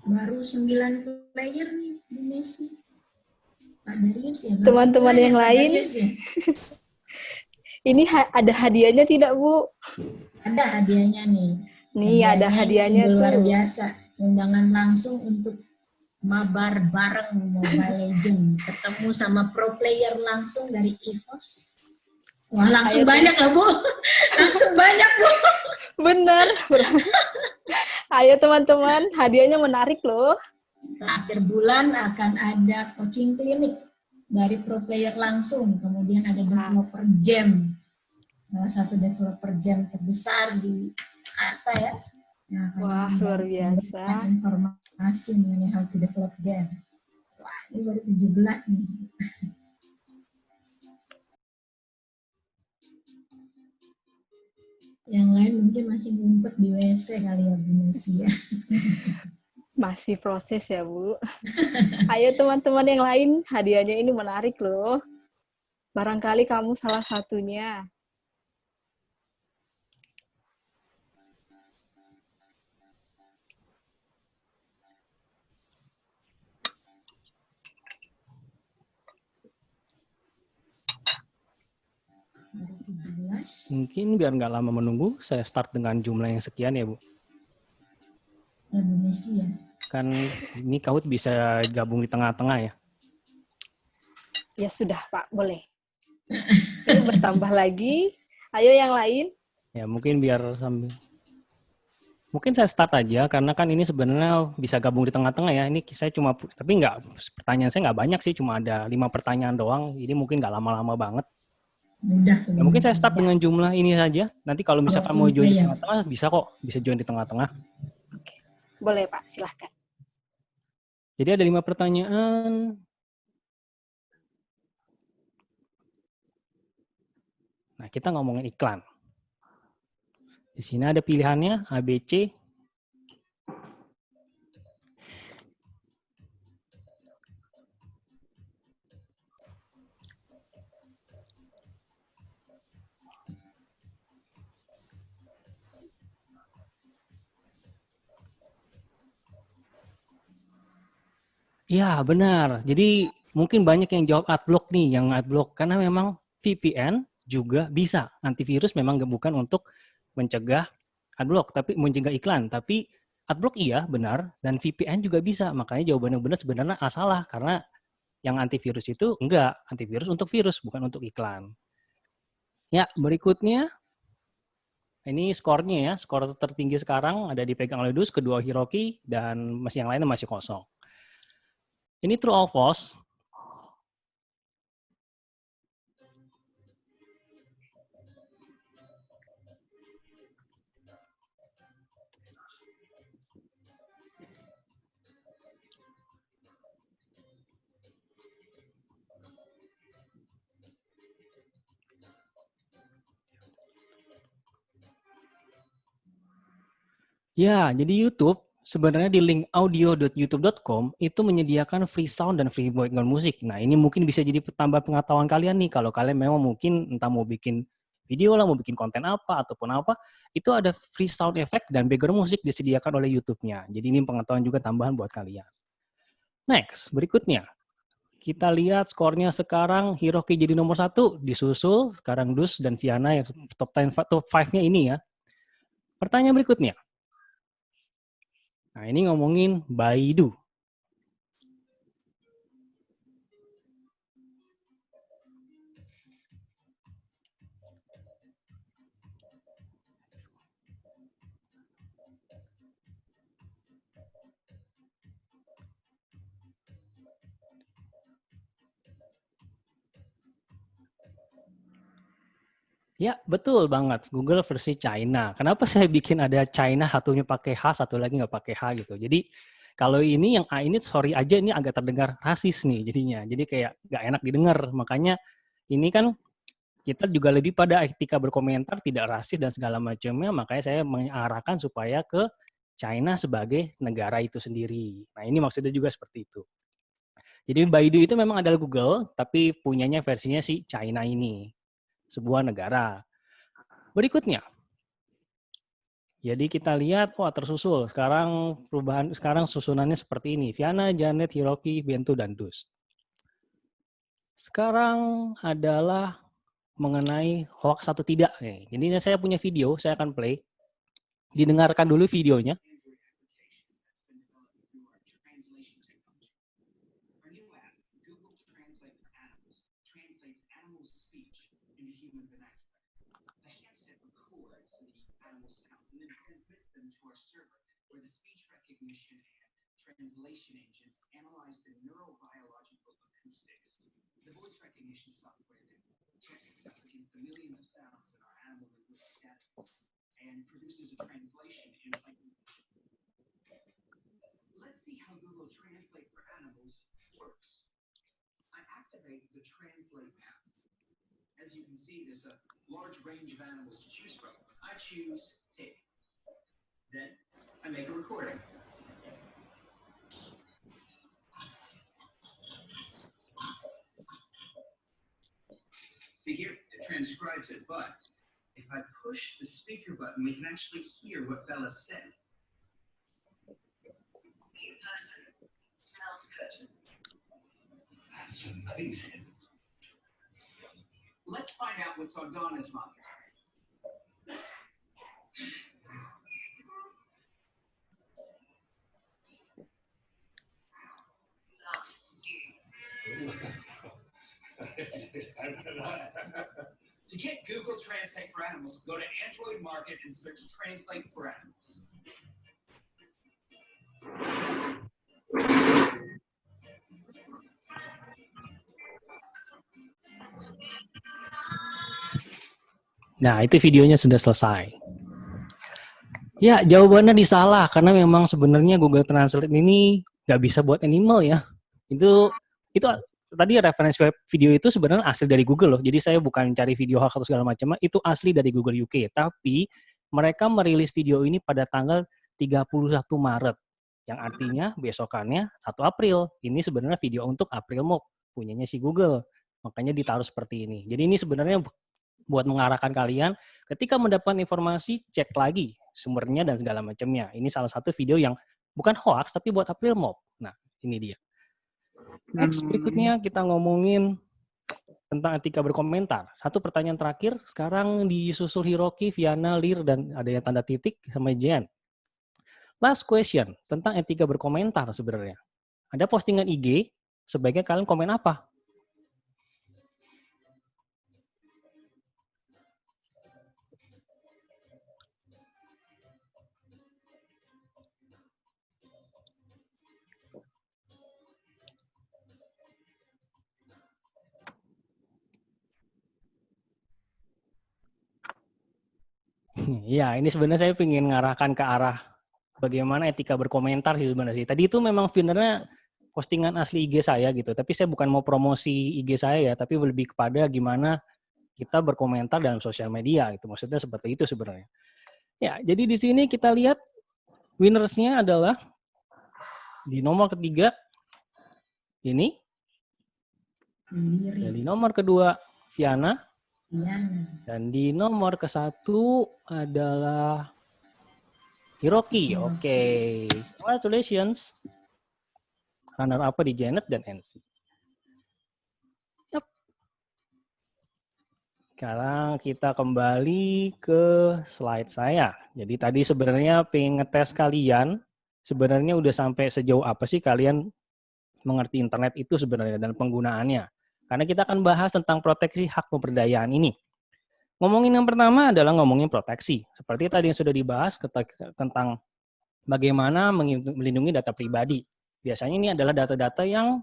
S3: Baru 9 player nih, Bu Messi. Pak Darius ya. baru
S1: Teman-teman
S3: 9
S1: yang
S3: Pak
S1: lain,
S3: Darius ya?
S1: ini ada hadiahnya tidak, Bu?
S3: Ada hadiahnya nih.
S1: Nih, ada hadiahnya
S3: sungguh luar
S1: tuh.
S3: biasa. Undangan langsung untuk mabar bareng Mobile Legends. Ketemu sama pro player langsung dari EVOS. Wah, langsung
S1: Ayo,
S3: banyak lah, Bu. Langsung banyak, Bu.
S1: Benar. Ayo teman-teman, hadiahnya menarik loh.
S3: Akhir bulan akan ada coaching klinik dari pro player langsung. Kemudian ada developer jam. Salah satu developer jam terbesar di Jakarta ya. Yang akan
S1: Wah, luar biasa.
S3: memberikan informasi mengenai how to develop game. Wah, ini baru 17 nih. Yang lain mungkin masih ngumpet di WC kali ya, Bu Messi ya.
S1: Masih proses ya, Bu. Ayo teman-teman yang lain, hadiahnya ini menarik loh. Barangkali kamu salah satunya.
S3: Baru 17.
S5: Mungkin biar nggak lama menunggu, saya start dengan jumlah yang sekian ya, Bu.
S3: Ya, Bu Messi ya.
S5: Kan ini Kahoot bisa gabung di tengah-tengah ya.
S1: Ya sudah, Pak, boleh. Ini bertambah lagi. Ayo yang lain.
S5: Ya, mungkin biar sambil... Mungkin saya start aja, karena kan ini sebenarnya bisa gabung di tengah-tengah ya. Ini saya cuma, tapi nggak, pertanyaan saya nggak banyak sih, cuma ada 5 pertanyaan doang. Ini mungkin nggak lama-lama banget.
S3: Mudah
S5: Ya, mungkin saya start dengan jumlah ini saja. Nanti kalau misalkan mau join di
S3: player.
S5: tengah-tengah, bisa kok. Bisa join di tengah-tengah.
S1: Oke. Boleh, Pak, silahkan.
S5: Jadi ada 5 pertanyaan. Nah, kita ngomongin iklan. Di sini ada pilihannya A, B, C. Ya, benar. Jadi mungkin banyak yang jawab adblock nih, yang adblock. Karena memang VPN juga bisa. Antivirus memang bukan untuk mencegah adblock, tapi mencegah iklan. Tapi adblock iya, benar. Dan VPN juga bisa. Makanya jawaban yang benar sebenarnya salah. Karena yang antivirus itu enggak. Antivirus untuk virus, bukan untuk iklan. Ya, berikutnya. Ini skornya ya. Skor tertinggi sekarang ada dipegang oleh Dus, kedua Hiroki, dan masih yang lainnya masih kosong. Ini true or false? Ya, jadi YouTube sebenarnya di link audio.youtube.com itu menyediakan free sound dan free background musik. Nah, ini mungkin bisa jadi tambah pengetahuan kalian nih kalau kalian memang mungkin entah mau bikin video lah, mau bikin konten apa ataupun apa, itu ada free sound effect dan background musik disediakan oleh YouTube-nya. Jadi ini pengetahuan juga tambahan buat kalian. Next, berikutnya. Kita lihat skornya sekarang Hiroki jadi nomor 1, disusul sekarang Dus dan Viana yang top 10, top 5-nya ini ya. Pertanyaan berikutnya. Nah, ini ngomongin Baidu. Ya, betul banget. Google versi China. Kenapa saya bikin ada China, satunya pakai H, satu lagi nggak pakai H gitu. Jadi, kalau ini yang A ini, sorry aja, ini agak terdengar rasis nih jadinya. Jadi kayak nggak enak didengar. Makanya ini kan kita juga lebih pada etika berkomentar, tidak rasis dan segala macamnya. Makanya saya mengarahkan supaya ke China sebagai negara itu sendiri. Nah, ini maksudnya juga seperti itu. Jadi Baidu itu memang adalah Google, tapi punyanya versinya si China ini. Sebuah negara. Berikutnya. Jadi kita lihat, wah tersusul. Sekarang susunannya seperti ini. Viana, Janet, Hiroki, Bento, dan Dus. Sekarang adalah mengenai hoax atau tidak. Jadi saya punya video, saya akan play. Didengarkan dulu videonya.
S6: Translation engines analyze the neurobiological acoustics. The voice recognition software that checks itself against the millions of sounds in our animal linguistic database and produces a translation in language. Let's see how Google Translate for Animals works. I activate the Translate app. As you can see, there's a large range of animals to choose from. I choose pig. Then I make a recording. See here, it transcribes it, but if I push the speaker button, we can actually hear what Bella said. New person. Smells good. That's amazing. Let's find out what's on Donna's mind. To get Google Translate for Animals, go to Android Market and search Translate for Animals.
S5: Nah, itu videonya sudah selesai. Ya, jawabannya disalah karena memang sebenarnya Google Translate ini nggak bisa buat animal ya. Itu tadi referensi web video itu sebenarnya asli dari Google loh. Jadi saya bukan cari video hack atau segala macam, itu asli dari Google UK. Tapi mereka merilis video ini pada tanggal 31 Maret. Yang artinya besokannya 1 April. Ini sebenarnya video untuk April Mop, punyanya si Google. Makanya ditaruh seperti ini. Jadi ini sebenarnya buat mengarahkan kalian ketika mendapat informasi, cek lagi sumbernya dan segala macamnya. Ini salah satu video yang bukan hoax tapi buat April Mop. Nah, ini dia. Next, berikutnya kita ngomongin tentang etika berkomentar. Satu pertanyaan terakhir, sekarang disusul Hiroki, Viana, Lir, dan ada yang tanda titik sama Jen. Last question, tentang etika berkomentar sebenarnya. Ada postingan IG, sebaiknya kalian komen apa? Ya, ini sebenarnya saya ingin ngarahkan ke arah bagaimana etika berkomentar sih sebenarnya sih. Tadi itu memang sebenarnya postingan asli IG saya gitu, tapi saya bukan mau promosi IG saya ya, tapi lebih kepada gimana kita berkomentar dalam sosial media gitu. Maksudnya seperti itu sebenarnya. Ya, jadi di sini kita lihat Winners-nya adalah di nomor ketiga ini, dan di
S3: Diri.
S5: nomor kedua Viana,
S3: Iya.
S5: dan di nomor ke-1 adalah Hiroki. Oke. Congratulations. Runner up di Janet dan NC. Yap. Sekarang kita kembali ke slide saya. Jadi tadi sebenarnya pengen ngetes kalian, sebenarnya udah sampai sejauh apa sih kalian mengerti internet itu sebenarnya dan penggunaannya. Karena kita akan bahas tentang proteksi hak pemberdayaan ini. Ngomongin yang pertama adalah ngomongin proteksi. Seperti tadi yang sudah dibahas tentang bagaimana melindungi data pribadi. Biasanya ini adalah data-data yang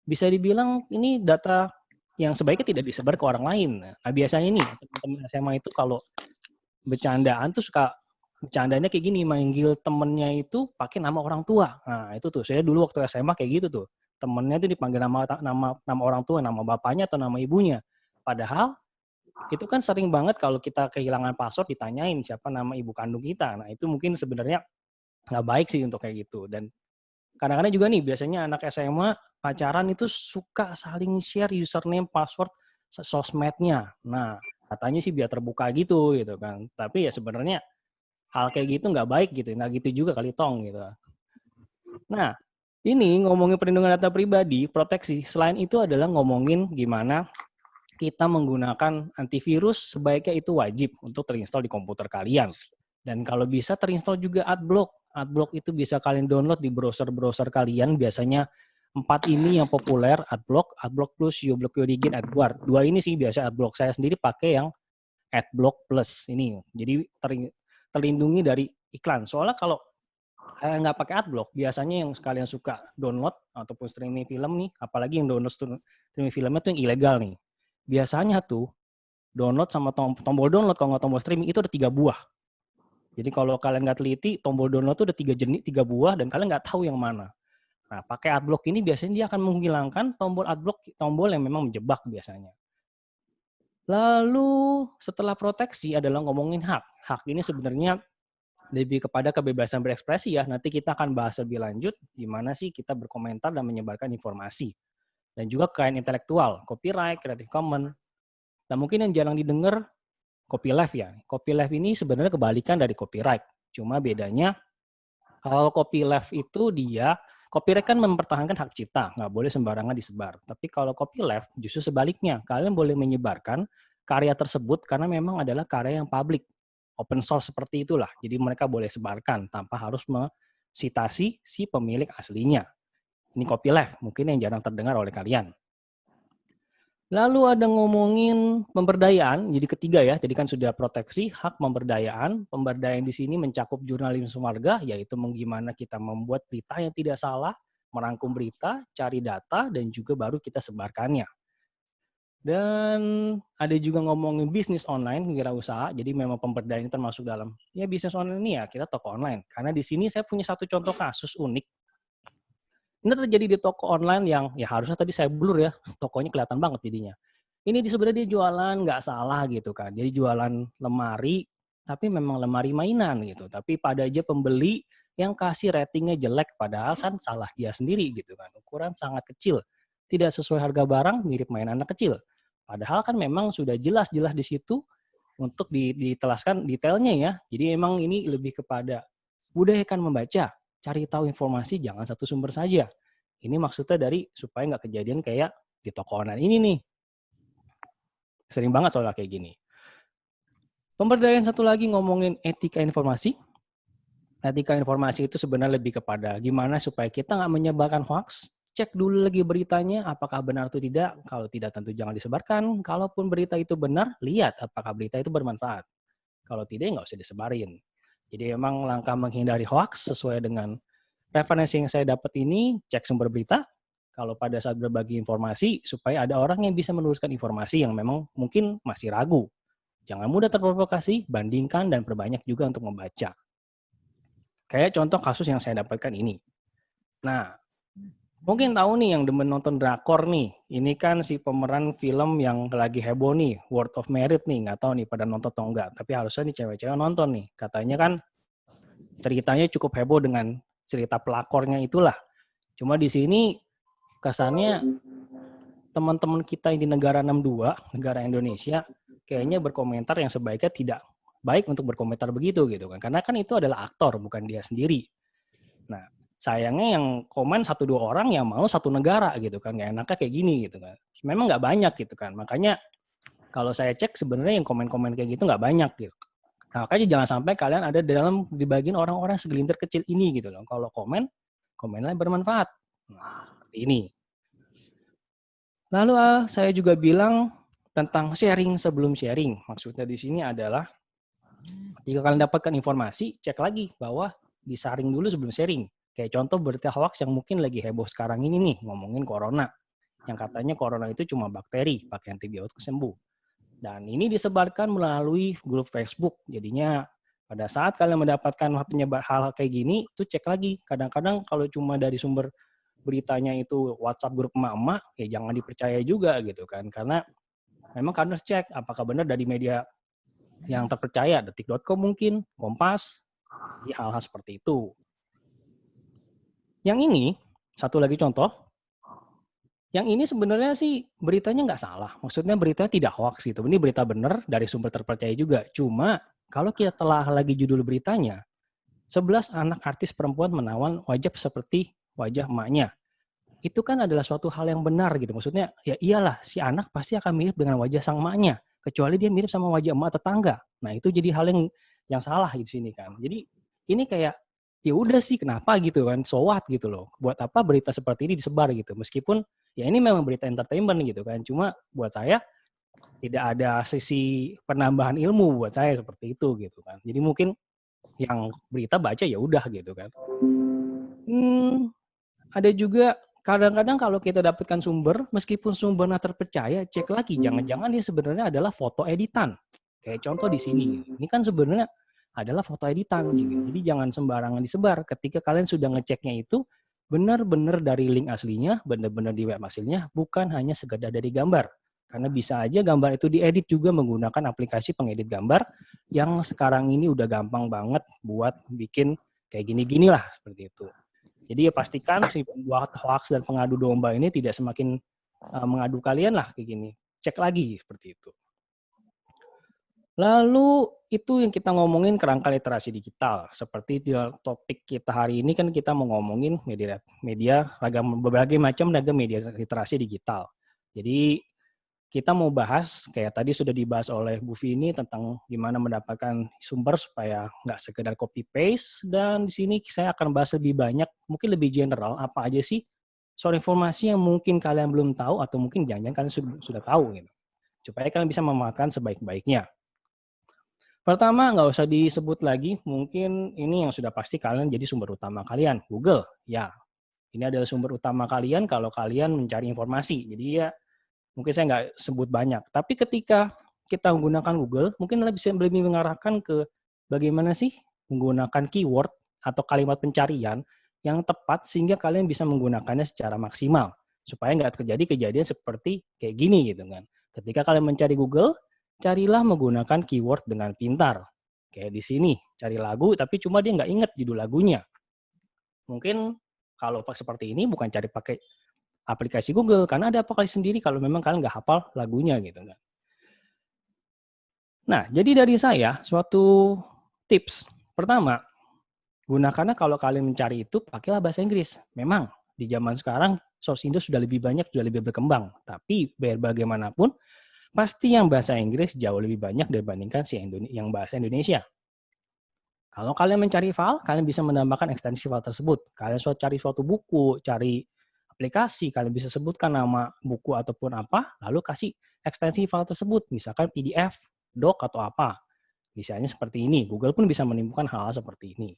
S5: bisa dibilang ini data yang sebaiknya tidak disebar ke orang lain. Nah, biasanya ini teman-teman SMA itu kalau bercandaan tuh suka bercandanya kayak gini, manggil temennya itu pakai nama orang tua. Nah, itu tuh saya dulu waktu SMA kayak gitu tuh. Temennya tuh dipanggil nama orang tua, nama bapaknya atau nama ibunya. Padahal itu kan sering banget kalau kita kehilangan password ditanyain siapa nama ibu kandung kita. Nah, itu mungkin sebenarnya nggak baik sih untuk kayak gitu. Dan kadang-kadang juga nih biasanya anak SMA pacaran itu suka saling share username, password sosmednya. Nah, katanya sih biar terbuka gitu kan. Tapi ya sebenarnya hal kayak gitu nggak baik gitu, nggak gitu juga kali tong gitu. Nah, ini ngomongin perlindungan data pribadi, proteksi. Selain itu adalah ngomongin gimana kita menggunakan antivirus, sebaiknya itu wajib untuk terinstall di komputer kalian. Dan kalau bisa terinstall juga Adblock. Adblock itu bisa kalian download di browser-browser kalian. Biasanya 4 ini yang populer, Adblock, Adblock Plus, uBlock Origin, AdGuard. 2 ini sih biasa Adblock. Saya sendiri pakai yang Adblock Plus ini. Jadi terlindungi dari iklan. Soalnya kalau nggak pakai Adblock, biasanya yang kalian suka download ataupun streaming film nih, apalagi yang download streaming filmnya tuh yang ilegal nih. Biasanya tuh download sama tombol download, kalau nggak tombol streaming itu ada 3 buah. Jadi kalau kalian nggak teliti, tombol download tuh ada 3 buah dan kalian nggak tahu yang mana. Nah, pakai Adblock ini biasanya dia akan menghilangkan tombol Adblock, tombol yang memang menjebak biasanya. Lalu setelah proteksi adalah ngomongin hak. Hak ini sebenarnya lebih kepada kebebasan berekspresi ya. Nanti kita akan bahas lebih lanjut gimana sih kita berkomentar dan menyebarkan informasi. Dan juga kekayaan intelektual, copyright, Creative Commons. Dan mungkin yang jarang didengar copyleft ya. Copyleft ini sebenarnya kebalikan dari copyright. Cuma bedanya kalau copyleft itu copyright kan mempertahankan hak cipta, nggak boleh sembarangan disebar. Tapi kalau copyleft justru sebaliknya, kalian boleh menyebarkan karya tersebut karena memang adalah karya yang publik, open source seperti itulah. Jadi mereka boleh sebarkan tanpa harus mensitasi si pemilik aslinya. Ini copyleft, mungkin yang jarang terdengar oleh kalian. Lalu ada ngomongin pemberdayaan, jadi ketiga ya, tadi kan sudah proteksi, hak pemberdayaan. Pemberdayaan di sini mencakup jurnalisme warga, yaitu bagaimana kita membuat berita yang tidak salah, merangkum berita, cari data, dan juga baru kita sebarkannya. Dan ada juga ngomongin bisnis online, wirausaha, jadi memang pemberdayaan termasuk dalam, ya bisnis online ini ya, kita toko online. Karena di sini saya punya satu contoh kasus unik. Ini terjadi di toko online yang ya harusnya tadi saya blur ya, tokonya kelihatan banget jadinya. Ini sebenarnya dia jualan nggak salah gitu kan. Jadi jualan lemari, tapi memang lemari mainan gitu. Tapi pada aja pembeli yang kasih ratingnya jelek, padahal kan salah dia sendiri gitu kan. Ukuran sangat kecil, tidak sesuai harga barang, mirip mainan anak kecil. Padahal kan memang sudah jelas-jelas di situ untuk ditelaskan detailnya ya. Jadi emang ini lebih kepada budayakan membaca. Cari tahu informasi, jangan satu sumber saja. Ini maksudnya dari supaya nggak kejadian kayak di toko online ini nih. Sering banget soalnya kayak gini. Pemberdayaan satu lagi ngomongin etika informasi. Etika informasi itu sebenarnya lebih kepada gimana supaya kita nggak menyebarkan hoax. Cek dulu lagi beritanya, apakah benar atau tidak. Kalau tidak tentu jangan disebarkan. Kalaupun berita itu benar, lihat apakah berita itu bermanfaat. Kalau tidak, nggak usah disebarin. Jadi memang langkah menghindari hoax sesuai dengan referensi yang saya dapat ini, cek sumber berita, kalau pada saat berbagi informasi, supaya ada orang yang bisa meneruskan informasi yang memang mungkin masih ragu. Jangan mudah terprovokasi, bandingkan dan perbanyak juga untuk membaca. Kayak contoh kasus yang saya dapatkan ini. Nah, mungkin tahu nih yang demen nonton drakor nih, ini kan si pemeran film yang lagi heboh nih, World of Merit nih, nggak tahu nih pada nonton atau enggak, tapi harusnya nih cewek-cewek nonton nih. Katanya kan ceritanya cukup heboh dengan cerita pelakornya itulah. Cuma di sini kesannya teman-teman kita yang di negara 62, negara Indonesia, kayaknya berkomentar yang sebaiknya tidak baik untuk berkomentar begitu gitu kan. Karena kan itu adalah aktor, bukan dia sendiri. Nah, sayangnya yang komen 1-2 orang yang mau satu negara gitu kan. Nggak enaknya kayak gini gitu kan. Memang nggak banyak gitu kan. Makanya kalau saya cek sebenarnya yang komen-komen kayak gitu nggak banyak gitu. Nah, makanya jangan sampai kalian ada di bagian orang-orang segelintir kecil ini gitu loh. Kalau komennya bermanfaat. Nah, seperti ini. Lalu saya juga bilang tentang sharing sebelum sharing. Maksudnya di sini adalah jika kalian dapatkan informasi, cek lagi bahwa disaring dulu sebelum sharing. Kayak contoh berita hoax yang mungkin lagi heboh sekarang ini nih, ngomongin corona. Yang katanya corona itu cuma bakteri, pakai antibiotik sembuh. Dan ini disebarkan melalui grup Facebook. Jadinya pada saat kalian mendapatkan penyebar hal kayak gini, itu cek lagi. Kadang-kadang kalau cuma dari sumber beritanya itu WhatsApp grup emak-emak, ya jangan dipercaya juga gitu kan. Karena memang kalian harus cek apakah benar dari media yang terpercaya, detik.com mungkin, Kompas, hal-hal seperti itu. Yang ini, satu lagi contoh, yang ini sebenarnya sih beritanya nggak salah. Maksudnya beritanya tidak hoax gitu. Ini berita benar dari sumber terpercaya juga. Cuma kalau kita telah lagi judul beritanya, 11 anak artis perempuan menawan wajah seperti wajah emaknya. Itu kan adalah suatu hal yang benar gitu. Maksudnya ya iyalah si anak pasti akan mirip dengan wajah sang emaknya. Kecuali dia mirip sama wajah emak tetangga. Nah itu jadi hal yang salah di sini kan. Jadi ini kayak ya udah sih kenapa gitu kan, so what gitu loh. Buat apa berita seperti ini disebar gitu. Meskipun ya ini memang berita entertainment gitu kan. Cuma buat saya tidak ada sisi penambahan ilmu buat saya seperti itu gitu kan. Jadi mungkin yang berita baca ya udah gitu kan. Ada juga kadang-kadang kalau kita dapatkan sumber, meskipun sumbernya terpercaya, cek lagi jangan-jangan dia sebenarnya adalah foto editan. Kayak contoh di sini. Ini kan sebenarnya adalah foto editan gitu. Jadi jangan sembarangan disebar. Ketika kalian sudah ngeceknya itu benar-benar dari link aslinya, benar-benar di web aslinya, bukan hanya sekedar dari gambar. Karena bisa aja gambar itu diedit juga menggunakan aplikasi pengedit gambar yang sekarang ini udah gampang banget buat bikin kayak gini-gini lah seperti itu. Jadi ya pastikan si pembuat hoax dan pengadu domba ini tidak semakin mengadu kalian lah kayak gini. Cek lagi seperti itu. Lalu itu yang kita ngomongin kerangka literasi digital. Seperti di topik kita hari ini kan kita mau ngomongin berbagai macam media literasi digital. Jadi kita mau bahas, kayak tadi sudah dibahas oleh Bu Vini tentang gimana mendapatkan sumber supaya nggak sekedar copy-paste. Dan di sini saya akan bahas lebih banyak, mungkin lebih general, apa aja sih soal informasi yang mungkin kalian belum tahu atau mungkin jangan-jangan kalian sudah tahu gitu. Supaya kalian bisa memanfaatkan sebaik-baiknya. Pertama, nggak usah disebut lagi, mungkin ini yang sudah pasti kalian jadi sumber utama kalian, Google. Ya, ini adalah sumber utama kalian kalau kalian mencari informasi. Jadi ya, mungkin saya nggak sebut banyak. Tapi ketika kita menggunakan Google, mungkin bisa lebih mengarahkan ke bagaimana sih menggunakan keyword atau kalimat pencarian yang tepat sehingga kalian bisa menggunakannya secara maksimal. Supaya nggak terjadi kejadian seperti kayak gini gitu kan. Ketika kalian mencari Google, carilah menggunakan keyword dengan pintar. Kayak di sini, cari lagu tapi cuma dia nggak inget judul lagunya. Mungkin kalau seperti ini bukan cari pakai aplikasi Google, karena ada aplikasi sendiri kalau memang kalian nggak hafal lagunya gitu kan. Nah, jadi dari saya suatu tips. Pertama, gunakannya kalau kalian mencari itu pakailah bahasa Inggris. Memang di zaman sekarang source Indo sudah lebih banyak, sudah lebih berkembang. Tapi biar bagaimanapun pasti yang bahasa Inggris jauh lebih banyak dibandingkan yang bahasa Indonesia. Kalau kalian mencari file, kalian bisa menambahkan ekstensi file tersebut. Kalian cari suatu buku, cari aplikasi, kalian bisa sebutkan nama buku ataupun apa, lalu kasih ekstensi file tersebut, misalkan PDF, doc, atau apa. Misalnya seperti ini, Google pun bisa menimbulkan hal-hal seperti ini.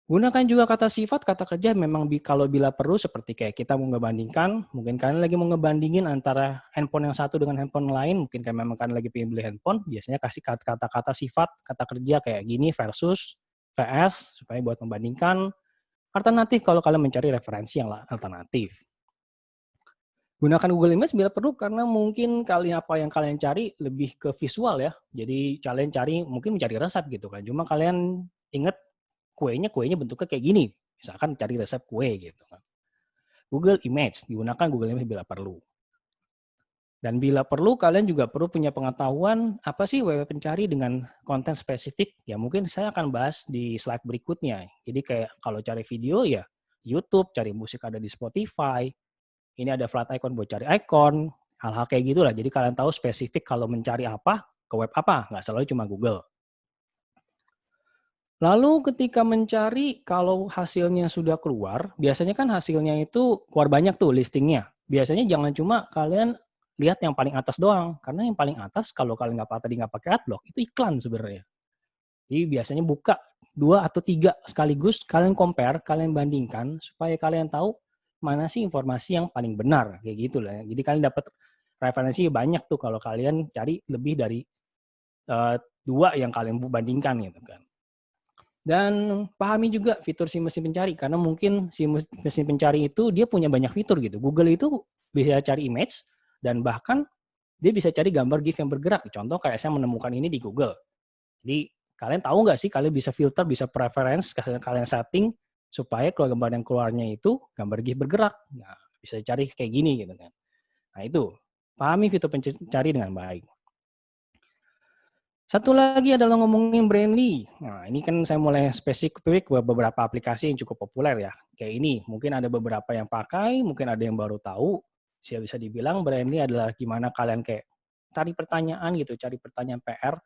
S5: Gunakan juga kata sifat, kata kerja memang kalau bila perlu, seperti kayak kita mau ngebandingkan, mungkin kalian lagi mau ngebandingin antara handphone yang satu dengan handphone lain, mungkin kayak memang kalian lagi pengen beli handphone, biasanya kasih kata-kata sifat, kata kerja kayak gini versus, VS, supaya buat membandingkan. Alternatif kalau kalian mencari referensi yang alternatif. Gunakan Google Image bila perlu karena mungkin apa yang kalian cari lebih ke visual ya. Jadi kalian mungkin mencari resep gitu kan. Cuma kalian ingat kuenya bentuknya kayak gini. Misalkan cari resep kue gitu kan. Google Image, digunakan Google Image bila perlu. Dan bila perlu, kalian juga perlu punya pengetahuan apa sih web pencari dengan konten spesifik. Ya mungkin saya akan bahas di slide berikutnya. Jadi kayak kalau cari video ya YouTube, cari musik ada di Spotify. Ini ada flat icon buat cari icon, hal-hal kayak gitulah. Jadi kalian tahu spesifik kalau mencari apa, ke web apa, nggak selalu cuma Google. Lalu ketika mencari, kalau hasilnya sudah keluar, biasanya kan hasilnya itu keluar banyak tuh listingnya. Biasanya jangan cuma kalian lihat yang paling atas doang, karena yang paling atas kalau kalian nggak pakai adblock itu iklan sebenarnya. Jadi biasanya buka 2 atau 3 sekaligus, kalian compare, kalian bandingkan supaya kalian tahu mana sih informasi yang paling benar kayak gitu lah. Jadi kalian dapat referensi banyak tuh kalau kalian cari lebih dari 2 yang kalian bandingkan gitu kan. Dan pahami juga fitur si mesin pencari karena mungkin si mesin pencari itu dia punya banyak fitur gitu. Google itu bisa cari image dan bahkan dia bisa cari gambar GIF yang bergerak. Contoh kayak saya menemukan ini di Google. Jadi kalian tahu nggak sih kalian bisa filter, bisa preference, kalian setting supaya kalau gambar yang keluarnya itu gambar GIF bergerak. Nah, bisa cari kayak gini gitu kan. Nah itu, pahami fitur pencari dengan baik. Satu lagi adalah ngomongin Brandly. Nah, ini kan saya mulai spesifik beberapa aplikasi yang cukup populer ya. Kayak ini, mungkin ada beberapa yang pakai, mungkin ada yang baru tahu. Saya bisa dibilang Brandly adalah gimana kalian kayak cari pertanyaan gitu, cari pertanyaan PR.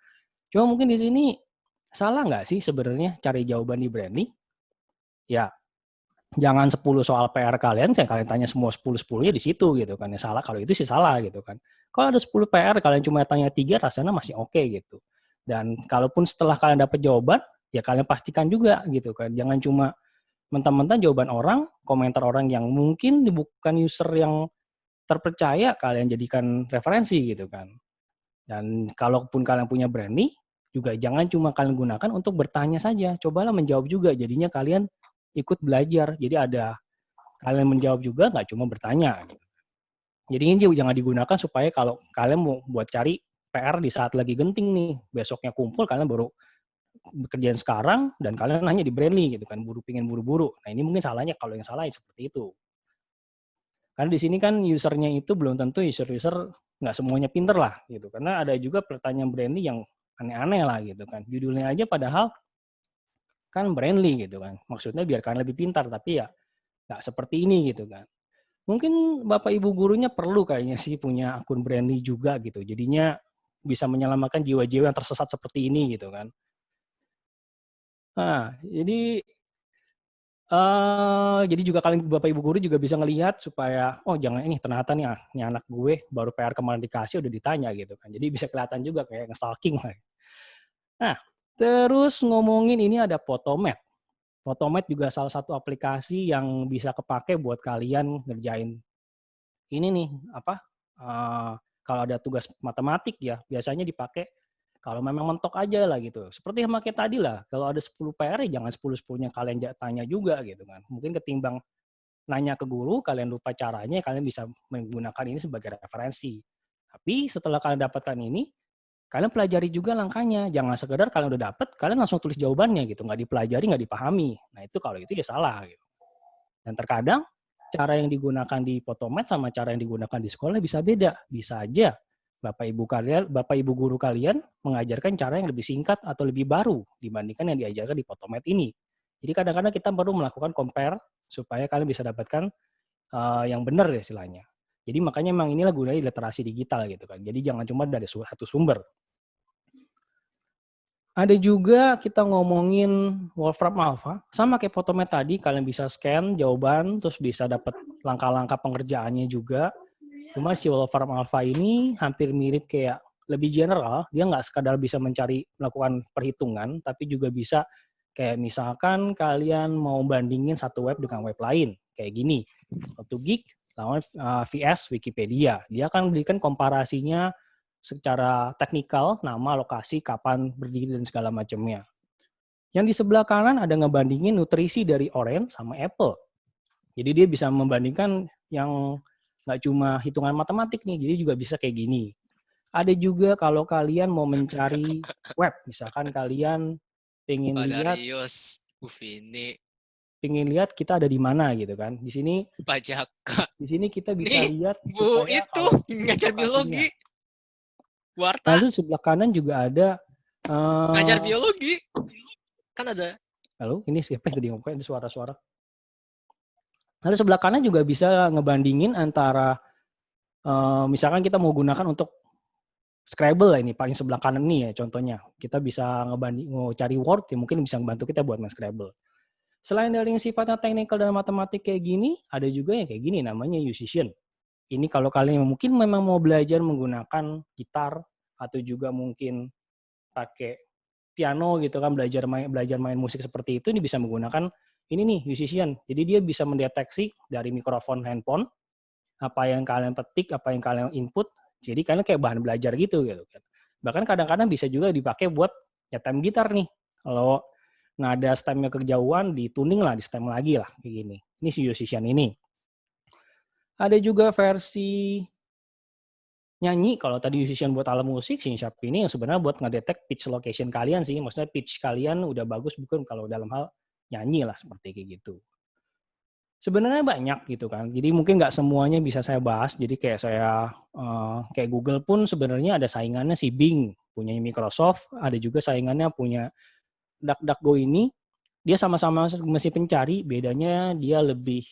S5: Cuma mungkin di sini salah nggak sih sebenarnya cari jawaban di Brandly? Ya, jangan 10 soal PR kalian tanya semua 10-10-nya di situ gitu kan. Ya salah, kalau itu sih salah gitu kan. Kalau ada 10 PR, kalian cuma tanya 3, rasanya masih oke gitu. Dan kalaupun setelah kalian dapat jawaban, ya kalian pastikan juga gitu kan. Jangan cuma mentang-mentang jawaban orang, komentar orang yang mungkin bukan user yang terpercaya, kalian jadikan referensi gitu kan. Dan kalaupun kalian punya Brandly, juga jangan cuma kalian gunakan untuk bertanya saja. Cobalah menjawab juga, jadinya kalian ikut belajar. Jadi ada kalian menjawab juga, nggak cuma bertanya. Jadi ini jangan digunakan supaya kalau kalian mau buat cari PR di saat lagi genting nih, besoknya kumpul kalian baru bekerjaan sekarang dan kalian hanya di Brandly gitu kan, pengen buru-buru. Nah ini mungkin salahnya, kalau yang salah seperti itu. Karena di sini kan usernya itu belum tentu user nggak semuanya pinter lah gitu. Karena ada juga pertanyaan Brandly yang aneh-aneh lah gitu kan. Judulnya aja padahal kan Brandly gitu kan. Maksudnya biar kalian lebih pintar, tapi ya nggak seperti ini gitu kan. Mungkin Bapak Ibu gurunya perlu kayaknya sih punya akun Brandly juga gitu. Jadinya bisa menyelamatkan jiwa-jiwa yang tersesat seperti ini gitu kan. Nah, jadi juga kalian Bapak Ibu guru juga bisa ngelihat supaya oh jangan ini ternyata nih anak gue baru PR kemarin dikasih udah ditanya gitu kan. Jadi bisa kelihatan juga kayak nge-stalking lah. Nah, terus ngomongin ini ada Photomat. Photomat juga salah satu aplikasi yang bisa kepake buat kalian ngerjain ini nih kalau ada tugas matematik ya biasanya dipakai kalau memang mentok aja lah gitu. Seperti yang kayak tadi lah, kalau ada 10 PR ya jangan 10-10-nya kalian tanya juga gitu kan. Mungkin ketimbang nanya ke guru, kalian lupa caranya, kalian bisa menggunakan ini sebagai referensi. Tapi setelah kalian dapatkan ini, kalian pelajari juga langkahnya. Jangan sekedar kalian udah dapat, kalian langsung tulis jawabannya gitu. Nggak dipelajari, nggak dipahami. Nah itu kalau itu ya salah gitu. Dan terkadang cara yang digunakan di Photomat sama cara yang digunakan di sekolah bisa beda. Bisa aja Bapak Ibu guru kalian mengajarkan cara yang lebih singkat atau lebih baru dibandingkan yang diajarkan di Photomat ini. Jadi kadang-kadang kita perlu melakukan compare supaya kalian bisa dapatkan yang benar ya istilahnya. Jadi makanya memang inilah gunanya literasi digital gitu kan. Jadi jangan cuma dari satu sumber. Ada juga kita ngomongin Wolfram Alpha, sama kayak Photomat tadi, kalian bisa scan jawaban, terus bisa dapat langkah-langkah pengerjaannya juga. Cuma si Wolfram Alpha ini hampir mirip kayak lebih general, dia nggak sekadar bisa melakukan perhitungan, tapi juga bisa kayak misalkan kalian mau bandingin satu web dengan web lain, kayak gini. 1 gig lawan VS Wikipedia. Dia akan berikan komparasinya secara teknikal, nama, lokasi, kapan berdiri, dan segala macamnya. Yang di sebelah kanan ada ngebandingin nutrisi dari orange sama apple. Jadi dia bisa membandingkan yang nggak cuma hitungan matematik nih, jadi juga bisa kayak gini. Ada juga kalau kalian mau mencari web, misalkan kalian pengen lihat
S7: Bu Vini,
S5: Pengen lihat kita ada di mana gitu kan. Di sini
S7: Pak Jaka.
S5: kita bisa
S7: Nih,
S5: lihat
S7: Bu
S5: supaya
S7: itu
S5: kalau
S7: ngajar
S5: lokasinya.
S7: biologi. Warta
S5: Lalu sebelah kanan juga ada
S7: ngajar biologi. Kan ada.
S5: Halo, ini siapa yang tadi ngomong ada suara-suara. Lalu sebelah kanan juga bisa ngebandingin antara misalkan kita mau gunakan untuk Scrabble lah, ini paling sebelah kanan nih ya contohnya. Kita bisa mau cari word yang mungkin bisa membantu kita buat main Scrabble. Selain dari yang sifatnya technical dan matematik kayak gini, ada juga yang kayak gini namanya musician. Ini kalau kalian mungkin memang mau belajar menggunakan gitar atau juga mungkin pakai piano gitu kan, belajar main musik seperti itu, ini bisa menggunakan ini nih musician. Jadi dia bisa mendeteksi dari mikrofon handphone apa yang kalian petik, apa yang kalian input. Jadi kalian kayak bahan belajar gitu kan. Bahkan kadang-kadang bisa juga dipakai buat nyetem gitar nih. Kalau nada stemnya kejauhan, dituning lah, di stem lagi lah kayak gini. Ini si musician ini. Ada juga versi nyanyi. Kalau tadi musician buat alat musik, Synshap ini yang sebenarnya buat ngedetek pitch location kalian sih. Maksudnya pitch kalian udah bagus bukan kalau dalam hal nyanyi lah seperti kayak gitu. Sebenarnya banyak gitu kan. Jadi mungkin nggak semuanya bisa saya bahas. Jadi kayak saya kayak Google pun sebenarnya ada saingannya si Bing, punya Microsoft. Ada juga saingannya punya DuckDuckGo ini. Dia sama-sama mesin pencari. Bedanya dia lebih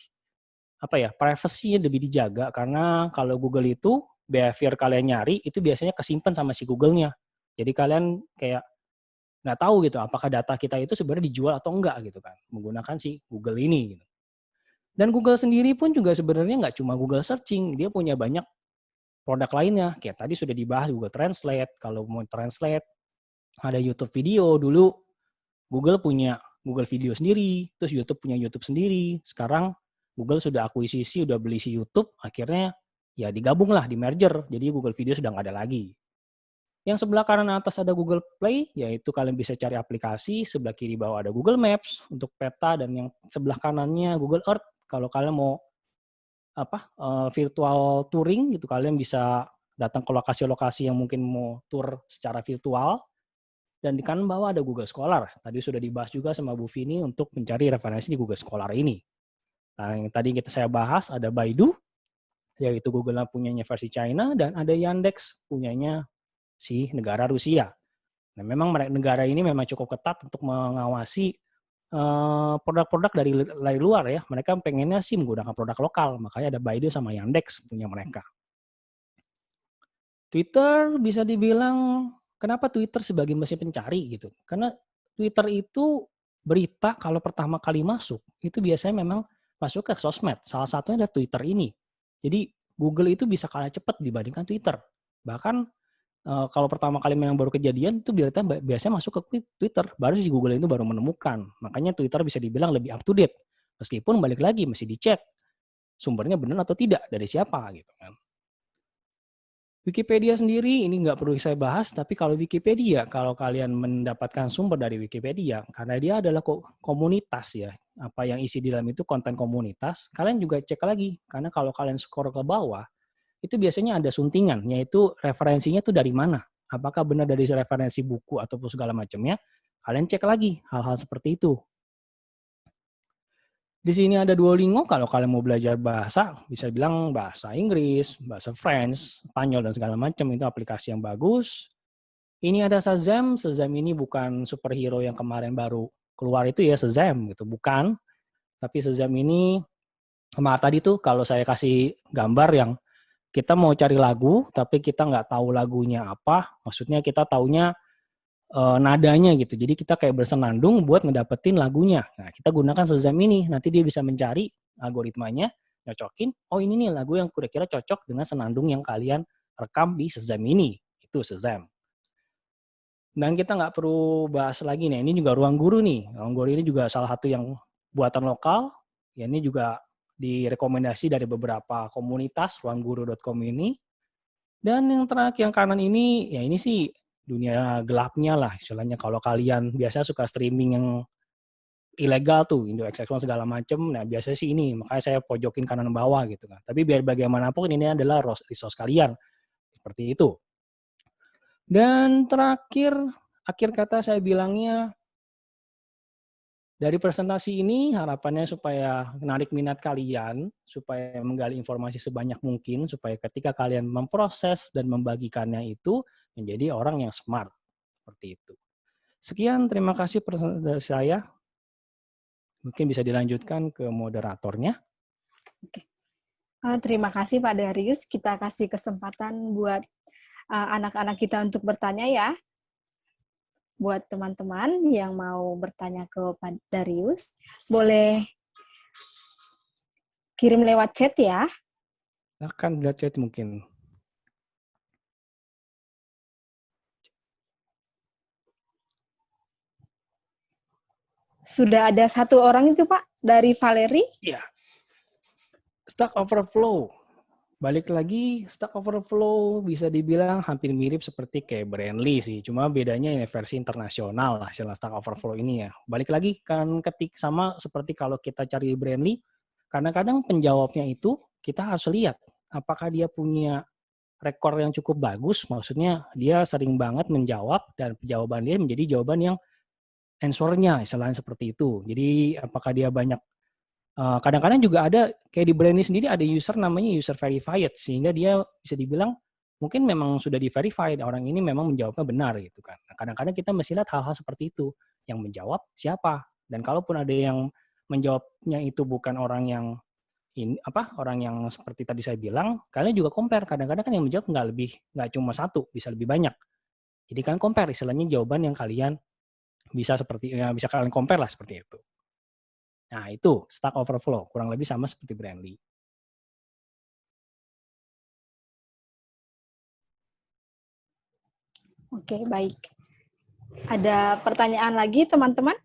S5: privacy-nya lebih dijaga. Karena kalau Google itu behavior kalian nyari itu biasanya kesimpan sama si Google-nya. Jadi kalian kayak nggak tahu gitu apakah data kita itu sebenarnya dijual atau enggak gitu kan menggunakan si Google ini gitu. Dan Google sendiri pun juga sebenarnya nggak cuma Google Searching, dia punya banyak produk lainnya. Kayak tadi sudah dibahas Google Translate, kalau mau translate, ada YouTube video dulu. Google punya Google Video sendiri, terus YouTube punya YouTube sendiri. Sekarang Google sudah akuisisi, udah beli si YouTube, akhirnya ya digabung lah, di merger. Jadi Google Video sudah nggak ada lagi. Yang sebelah kanan atas ada Google Play, yaitu kalian bisa cari aplikasi. Sebelah kiri bawah ada Google Maps untuk peta, dan yang sebelah kanannya Google Earth. Kalau kalian mau virtual touring gitu, kalian bisa datang ke lokasi-lokasi yang mungkin mau tour secara virtual. Dan di kanan bawah ada Google Scholar. Tadi sudah dibahas juga sama Bu Vini untuk mencari referensi di Google Scholar ini. Nah, yang tadi saya bahas ada Baidu, yaitu Google punyanya versi China, dan ada Yandex punyanya si negara Rusia. Nah, memang negara ini memang cukup ketat untuk mengawasi produk-produk dari luar ya. Mereka pengennya sih menggunakan produk lokal, makanya ada Baidu sama Yandex punya mereka. Twitter bisa dibilang, kenapa Twitter sebagai mesin pencari gitu? Karena Twitter itu berita kalau pertama kali masuk, itu biasanya memang masuk ke sosmed. Salah satunya ada Twitter ini. Jadi Google itu bisa kalah cepat dibandingkan Twitter. Bahkan kalau pertama kali memang baru kejadian, itu biasanya masuk ke Twitter. Baru si Google itu baru menemukan. Makanya Twitter bisa dibilang lebih up to date. Meskipun balik lagi masih dicek sumbernya benar atau tidak, dari siapa gitu kan. Wikipedia sendiri ini nggak perlu saya bahas, tapi kalau Wikipedia, kalau kalian mendapatkan sumber dari Wikipedia, karena dia adalah komunitas ya, apa yang isi di dalam itu konten komunitas, kalian juga cek lagi. Karena kalau kalian scroll ke bawah, itu biasanya ada suntingan, yaitu referensinya itu dari mana. Apakah benar dari referensi buku ataupun segala macamnya, kalian cek lagi hal-hal seperti itu. Di sini ada Duolingo, kalau kalian mau belajar bahasa, bisa bilang bahasa Inggris, bahasa French, Spanyol, dan segala macam, itu aplikasi yang bagus. Ini ada Shazam. Shazam ini bukan superhero yang kemarin baru keluar itu ya, Shazam gitu, bukan. Tapi Shazam ini, kemarin tadi tuh kalau saya kasih gambar yang kita mau cari lagu, tapi kita nggak tahu lagunya apa, maksudnya kita taunya nadanya gitu. Jadi kita kayak bersenandung buat ngedapetin lagunya. Nah, kita gunakan Shazam ini. Nanti dia bisa mencari algoritmanya, nyocokin, oh ini nih lagu yang kira-kira cocok dengan senandung yang kalian rekam di Shazam ini. Itu Shazam. Dan kita nggak perlu bahas lagi nih, ini juga Ruang Guru nih. Ruang Guru ini juga salah satu yang buatan lokal. Ya, ini juga direkomendasi dari beberapa komunitas, ruangguru.com ini. Dan yang terakhir, yang kanan ini, ya ini sih dunia gelapnya lah istilahnya. Kalau kalian biasa suka streaming yang ilegal tuh, Indo XX1 segala macem, nah biasanya sih ini, makanya saya pojokin kanan bawah gitu kan. Tapi biar bagaimanapun ini adalah resource kalian, seperti itu. Dan terakhir, akhir kata saya bilangnya, Dari presentasi ini harapannya supaya menarik minat kalian, supaya menggali informasi sebanyak mungkin, supaya ketika kalian memproses dan membagikannya itu menjadi orang yang smart. Seperti itu. Sekian, terima kasih dari saya. Mungkin bisa dilanjutkan ke moderatornya.
S1: Terima kasih Pak Darius. Kita kasih kesempatan buat anak-anak kita untuk bertanya ya. Buat teman-teman yang mau bertanya ke Pak Darius, boleh kirim lewat chat ya.
S5: Silahkan lihat chat mungkin.
S1: Sudah ada satu orang itu Pak, dari Valeri.
S5: Iya. Stack Overflow. Balik lagi, Stack Overflow bisa dibilang hampir mirip seperti kayak Brandly sih. Cuma bedanya ini versi internasional lah, istilah Stack Overflow ini ya. Balik lagi kan ketik sama seperti kalau kita cari Brandly, kadang-kadang penjawabnya itu kita harus lihat apakah dia punya rekor yang cukup bagus, maksudnya dia sering banget menjawab dan jawaban dia menjadi jawaban yang answer-nya, istilahnya seperti itu. Jadi apakah dia banyak kadang-kadang juga ada kayak di Brandly sendiri ada user namanya user verified, sehingga dia bisa dibilang mungkin memang sudah di-verified, orang ini memang menjawabnya benar gitu kan. Nah, kadang-kadang kita mesti lihat hal-hal seperti itu, yang menjawab siapa, dan kalaupun ada yang menjawabnya itu bukan orang yang orang yang seperti tadi saya bilang, kalian juga compare, kadang-kadang kan yang menjawab nggak cuma satu, bisa lebih banyak. Jadi kan compare, istilahnya jawaban yang kalian bisa bisa kalian compare lah seperti itu. Nah, itu Stack Overflow, kurang lebih sama seperti Brandly.
S1: Oke, baik. Ada pertanyaan lagi, teman-teman?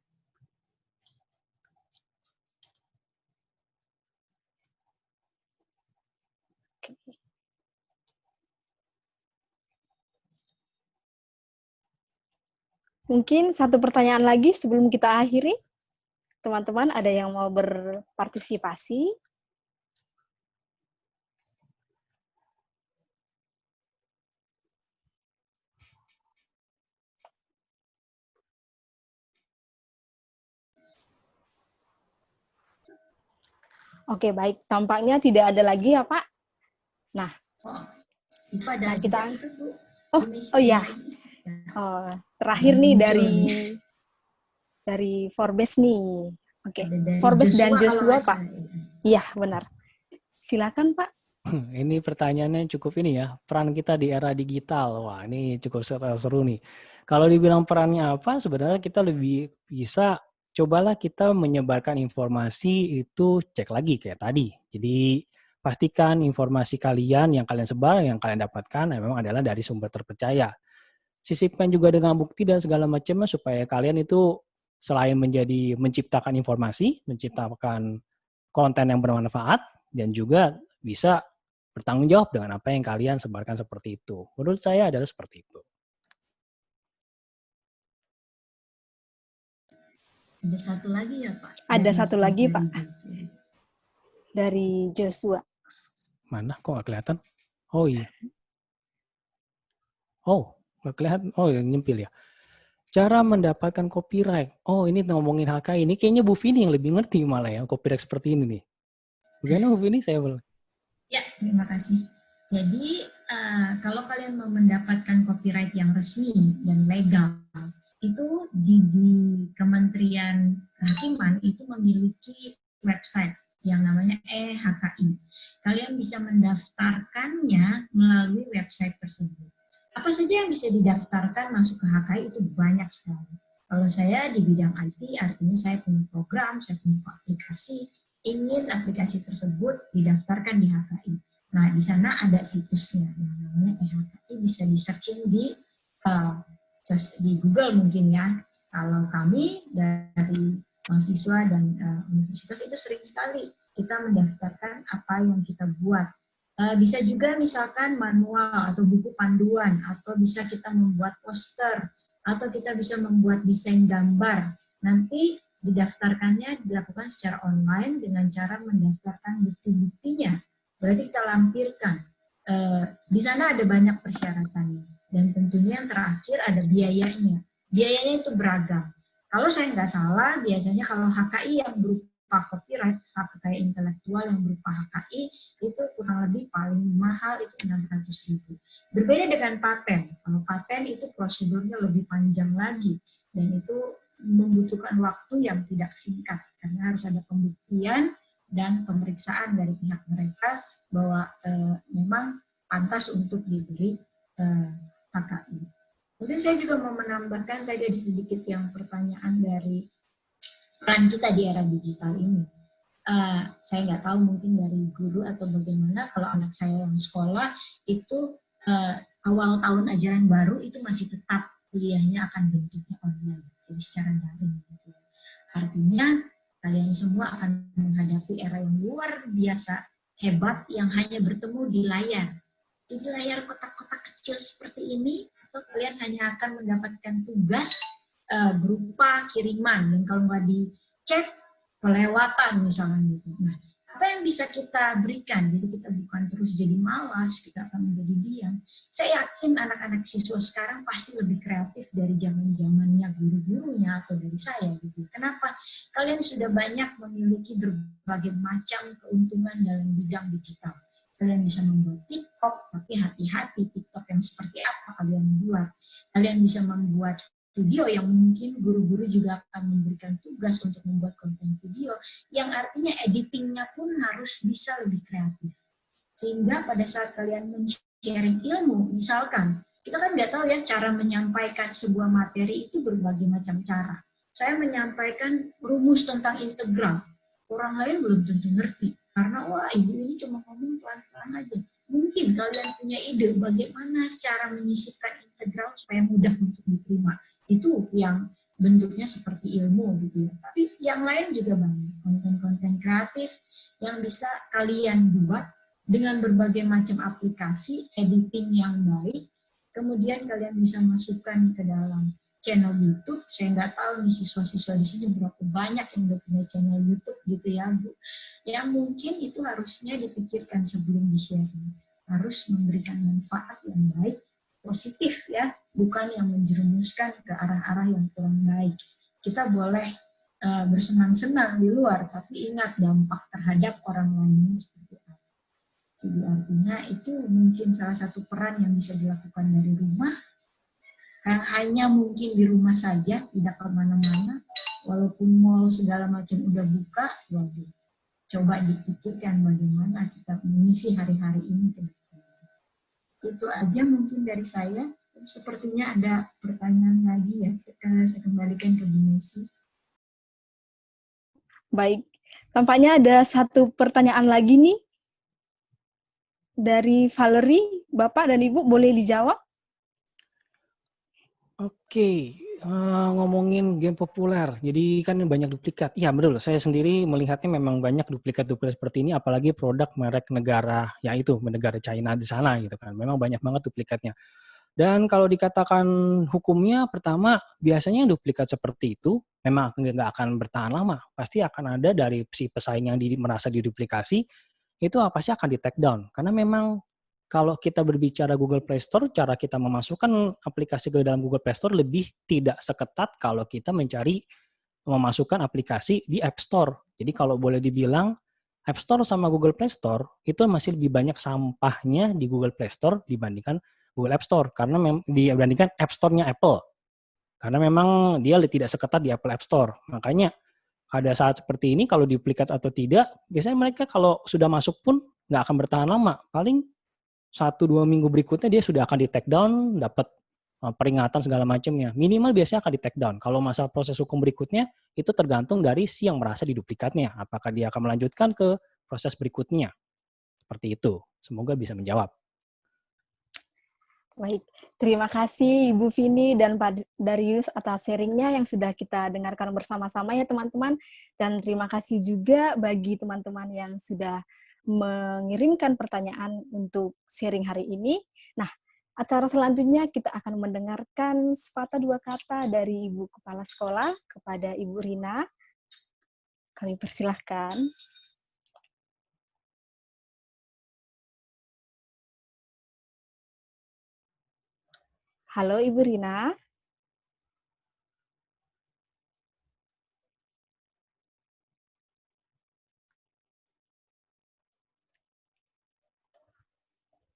S1: Mungkin satu pertanyaan lagi sebelum kita akhiri. Teman-teman, ada yang mau berpartisipasi? Oke, baik. Tampaknya tidak ada lagi ya, Pak. Nah,
S3: Itu ada
S1: kita
S3: itu, Bu.
S1: Oh iya. Terakhir nih dari Forbes nih. Oke. Forbes dan Joshua, Pak. Iya, benar. Silakan, Pak.
S5: Ini pertanyaannya cukup ini ya, peran kita di era digital. Wah, ini cukup seru nih. Kalau dibilang perannya apa, sebenarnya kita lebih bisa cobalah kita menyebarkan informasi itu cek lagi kayak tadi. Jadi pastikan informasi kalian yang kalian sebar, yang kalian dapatkan memang adalah dari sumber terpercaya. Sisipkan juga dengan bukti dan segala macamnya supaya kalian itu selain menjadi menciptakan informasi, menciptakan konten yang bermanfaat, dan juga bisa bertanggung jawab dengan apa yang kalian sebarkan seperti itu. Menurut saya adalah seperti itu.
S3: Ada satu lagi ya, Pak?
S1: Ada satu lagi, Pak. Dari Joshua.
S5: Mana? Kok nggak kelihatan? Oh iya. Oh, nggak kelihatan. Oh, nyempil ya. Cara mendapatkan copyright. Oh, ini ngomongin HKI. Ini kayaknya Bu Vini yang lebih ngerti malah ya, copyright seperti ini nih. Bagaimana Bu Vini? Saya boleh.
S3: Ya, terima kasih. Jadi, kalau kalian mau mendapatkan copyright yang resmi dan legal, itu di Kementerian Kehakiman itu memiliki website yang namanya e-HKI. Kalian bisa mendaftarkannya melalui website tersebut. Apa saja yang bisa didaftarkan masuk ke HKI itu banyak sekali. Kalau saya di bidang IT, artinya saya punya program, saya punya aplikasi, ingin aplikasi tersebut didaftarkan di HKI. Nah, di sana ada situsnya yang namanya e-HKI, bisa di-searching di Google mungkin ya. Kalau kami dari mahasiswa dan universitas itu sering sekali kita mendaftarkan apa yang kita buat. Bisa juga misalkan manual atau buku panduan, atau bisa kita membuat poster, atau kita bisa membuat desain gambar. Nanti didaftarkannya dilakukan secara online dengan cara mendaftarkan bukti-buktinya. Berarti kita lampirkan. Di sana ada banyak persyaratannya. Dan tentunya yang terakhir ada biayanya. Biayanya itu beragam. Kalau saya nggak salah, biasanya kalau HKI yang berupa copyright, hak kekayaan intelektual yang berupa HKI, itu kurang lebih paling mahal itu 600.000. Berbeda dengan paten. Kalau paten itu prosedurnya lebih panjang lagi, dan itu membutuhkan waktu yang tidak singkat, karena harus ada pembuktian dan pemeriksaan dari pihak mereka bahwa memang pantas untuk diberi HKI. Mungkin saya juga mau menambahkan tadi ada sedikit yang pertanyaan dari peran kita di era digital ini. Saya nggak tahu mungkin dari guru atau bagaimana, kalau anak saya yang sekolah itu awal tahun ajaran baru itu masih tetap kuliahnya akan bentuknya online, jadi secara daring. Gitu. Artinya kalian semua akan menghadapi era yang luar biasa hebat yang hanya bertemu di layar. Jadi layar kotak-kotak kecil seperti ini, atau kalian hanya akan mendapatkan tugas berupa kiriman, dan kalau nggak dicek kelewatan misalnya gitu. Nah, apa yang bisa kita berikan? Jadi kita bukan terus jadi malas, kita akan menjadi diam. Saya yakin anak-anak siswa sekarang pasti lebih kreatif dari zaman-zamannya guru-gurunya atau dari saya gitu. Kenapa? Kalian sudah banyak memiliki berbagai macam keuntungan dalam bidang digital. Kalian bisa membuat TikTok, tapi hati-hati TikTok yang seperti apa kalian buat. Kalian bisa membuat video yang mungkin guru-guru juga akan memberikan tugas untuk membuat konten video, yang artinya editingnya pun harus bisa lebih kreatif. Sehingga pada saat kalian men-sharing ilmu, misalkan, kita kan nggak tahu ya cara menyampaikan sebuah materi itu berbagai macam cara. Saya menyampaikan rumus tentang integral, orang lain belum tentu ngerti. Karena, wah ibu ini cuma ngomong pelan-pelan aja. Mungkin kalian punya ide bagaimana cara menyisipkan integral supaya mudah untuk diterima. Itu yang bentuknya seperti ilmu gitu ya. Tapi yang lain juga banyak, konten-konten kreatif yang bisa kalian buat dengan berbagai macam aplikasi, editing yang baik, kemudian kalian bisa masukkan ke dalam channel YouTube. Saya nggak tahu nih siswa-siswa di sini berapa banyak yang udah punya channel YouTube gitu ya, Bu. Yang mungkin itu harusnya dipikirkan sebelum di-sharing. Harus memberikan manfaat yang baik, positif ya, bukan yang menjerumuskan ke arah-arah yang kurang baik. Kita boleh bersenang-senang di luar, tapi ingat dampak terhadap orang lainnya seperti apa. Jadi artinya itu mungkin salah satu peran yang bisa dilakukan dari rumah, yang hanya mungkin di rumah saja, tidak kemana-mana, walaupun mall segala macam udah buka, waduh, coba dipikirkan bagaimana kita mengisi hari-hari ini ke depan. Itu aja mungkin dari saya. Sepertinya ada pertanyaan lagi ya. Saya kembalikan ke Bu Messi.
S1: Baik, tampaknya ada satu pertanyaan lagi nih dari Valerie. Bapak dan Ibu boleh dijawab?
S5: Oke, ngomongin game populer, jadi kan banyak duplikat. Iya betul, saya sendiri melihatnya memang banyak duplikat-duplikat seperti ini, apalagi produk merek negara, ya itu, negara China di sana gitu kan. Memang banyak banget duplikatnya. Dan kalau dikatakan hukumnya, pertama, biasanya duplikat seperti itu memang nggak akan bertahan lama. Pasti akan ada dari si pesaing yang merasa diduplikasi, itu pasti akan di-take down. Karena memang kalau kita berbicara Google Play Store, cara kita memasukkan aplikasi ke dalam Google Play Store lebih tidak seketat kalau kita mencari memasukkan aplikasi di App Store. Jadi kalau boleh dibilang, App Store sama Google Play Store itu masih lebih banyak sampahnya di Google Play Store dibandingkan Google App Store. Karena dibandingkan App Store-nya Apple. Karena memang dia tidak seketat di Apple App Store. Makanya pada saat seperti ini, kalau duplikat atau tidak, biasanya mereka kalau sudah masuk pun nggak akan bertahan lama. Paling 1-2 minggu berikutnya dia sudah akan di-take down, dapat peringatan segala macamnya. Minimal biasanya akan di-take down. Kalau masa proses hukum berikutnya, itu tergantung dari si yang merasa diduplikatnya. Apakah dia akan melanjutkan ke proses berikutnya. Seperti itu. Semoga bisa menjawab.
S1: Baik, terima kasih Ibu Vini dan Pak Darius atas sharingnya yang sudah kita dengarkan bersama-sama ya teman-teman. Dan terima kasih juga bagi teman-teman yang sudah mengirimkan pertanyaan untuk sharing hari ini. Nah, acara selanjutnya kita akan mendengarkan sepatah dua kata dari Ibu Kepala Sekolah kepada Ibu Rina. Kami persilahkan. Halo Ibu Rina.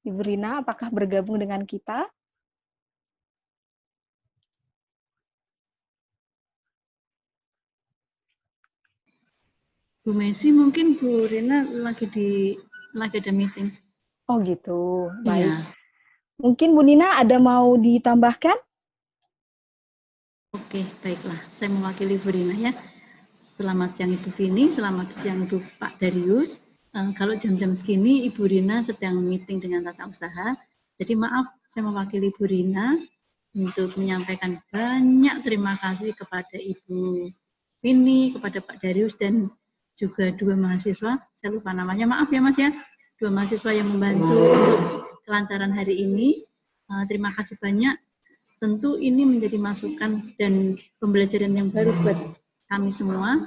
S1: Ibu Rina, apakah bergabung dengan kita?
S2: Bu Messi mungkin Bu Rina lagi ada meeting.
S1: Oh gitu, baik.
S2: Iya.
S1: Mungkin Bu Nina ada mau ditambahkan?
S2: Oke, baiklah. Saya mewakili Bu Rina ya. Selamat siang Ibu Vini, selamat siang Ibu Pak Darius. Kalau jam-jam segini Ibu Rina sedang meeting dengan tata usaha. Jadi maaf, saya mewakili Bu Rina untuk menyampaikan banyak terima kasih kepada Ibu Vini, kepada Pak Darius, dan juga dua mahasiswa. Saya lupa namanya, maaf ya Mas ya. Dua mahasiswa yang membantu untuk kelancaran hari ini. Terima kasih banyak. Tentu ini menjadi masukan dan pembelajaran yang baru buat kami semua.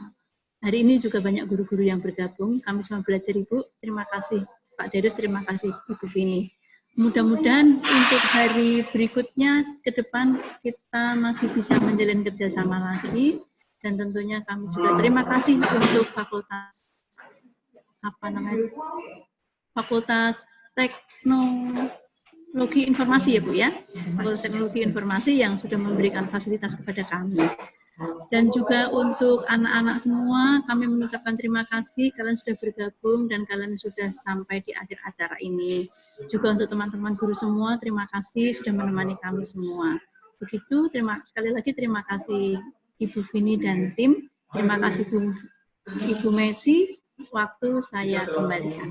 S2: Hari ini juga banyak guru-guru yang bergabung. Kami semua belajar Ibu. Terima kasih Pak Darius, terima kasih Ibu Vini. Mudah-mudahan untuk hari berikutnya ke depan kita masih bisa menjalin kerjasama lagi. Dan tentunya kami juga terima kasih untuk Fakultas Teknologi Informasi ya Bu ya. Fakultas Teknologi Informasi yang sudah memberikan fasilitas kepada kami. Dan juga untuk anak-anak semua, kami mengucapkan terima kasih kalian sudah bergabung dan kalian sudah sampai di akhir acara ini. Juga untuk teman-teman guru semua, terima kasih sudah menemani kami semua. Begitu, sekali lagi terima kasih Ibu Vini dan tim. Terima kasih Ibu Messi. Waktu saya kembalikan.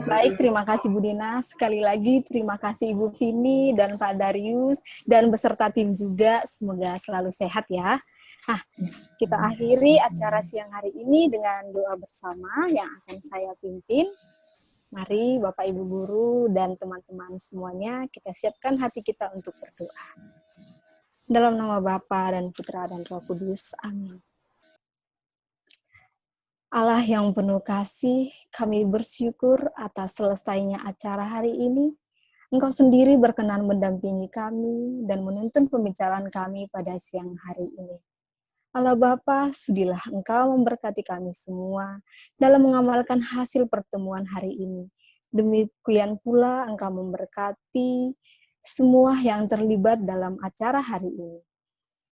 S1: Baik, terima kasih Bu Dina. Sekali lagi terima kasih Ibu Vini dan Pak Darius dan beserta tim juga. Semoga selalu sehat ya. Nah, kita akhiri acara siang hari ini dengan doa bersama yang akan saya pimpin. Mari Bapak Ibu Guru dan teman-teman semuanya kita siapkan hati kita untuk berdoa. Dalam nama Bapa dan Putra dan Roh Kudus. Amin. Allah yang penuh kasih, kami bersyukur atas selesainya acara hari ini. Engkau sendiri berkenan mendampingi kami dan menuntun pembicaraan kami pada siang hari ini. Allah Bapa, sudilah Engkau memberkati kami semua dalam mengamalkan hasil pertemuan hari ini. Demikian pula Engkau memberkati semua yang terlibat dalam acara hari ini.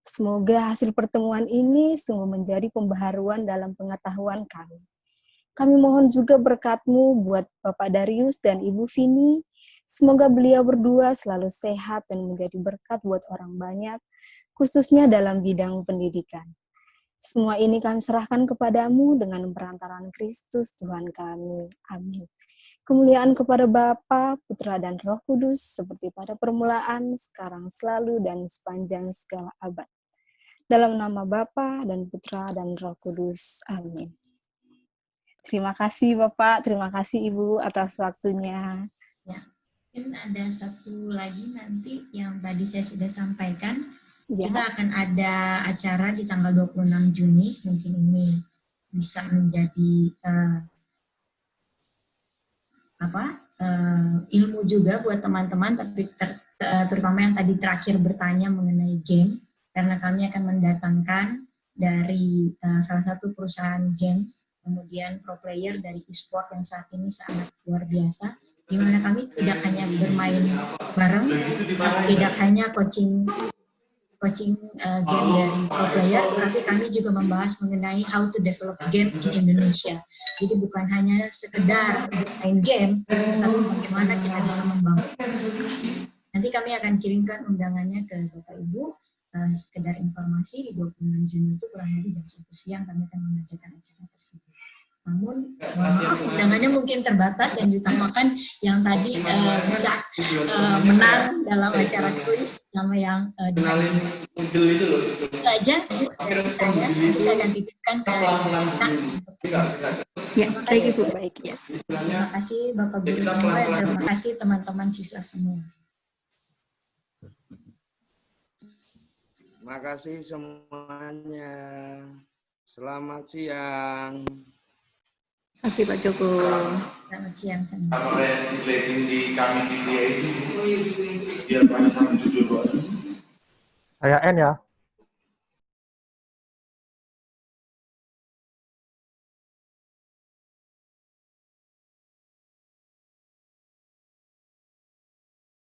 S1: Semoga hasil pertemuan ini sungguh menjadi pembaharuan dalam pengetahuan kami. Kami mohon juga berkat-Mu buat Bapak Darius dan Ibu Vini. Semoga beliau berdua selalu sehat dan menjadi berkat buat orang banyak, khususnya dalam bidang pendidikan. Semua ini kami serahkan kepadamu dengan perantaraan Kristus Tuhan kami. Amin. Kemuliaan kepada Bapa, Putra, dan Roh Kudus, seperti pada permulaan, sekarang, selalu, dan sepanjang segala abad. Dalam nama Bapa dan Putra, dan Roh Kudus. Amin. Terima kasih Bapak, terima kasih Ibu atas waktunya.
S3: Ya, mungkin ada satu lagi nanti yang tadi saya sudah sampaikan.
S1: Ya.
S3: Kita akan ada acara di tanggal 26 Juni, mungkin ini bisa menjadi ilmu juga buat teman-teman, tapi terutama yang tadi terakhir bertanya mengenai game, karena kami akan mendatangkan dari salah satu perusahaan game, kemudian pro player dari e-sport yang saat ini sangat luar biasa, di mana kami tidak hanya bermain bareng, tidak hanya coaching game dari pro player, tapi kami juga membahas mengenai how to develop game in Indonesia. Jadi bukan hanya sekedar main game, tapi bagaimana kita bisa membangun. Nanti kami akan kirimkan undangannya ke Bapak Ibu. Sekedar informasi, di 26 Juni itu kurang lebih jam 1 siang kami akan mengadakan acara tersebut. Namun, maaf, undangannya mungkin terbatas dan diutamakan yang tadi bisa menang dalam acara kuis sama yang itu aja dari saya. Nanti saya akan titipkan ke
S2: Ya, baik Ibu.
S1: Baik ya.
S3: Terima kasih Bapak Guru semua, dan terima kasih teman-teman siswa semua.
S8: Terima kasih semuanya. Selamat siang.
S2: Terima kasih Pak Joko.
S3: Selamat siang semua.
S4: Saya N ya.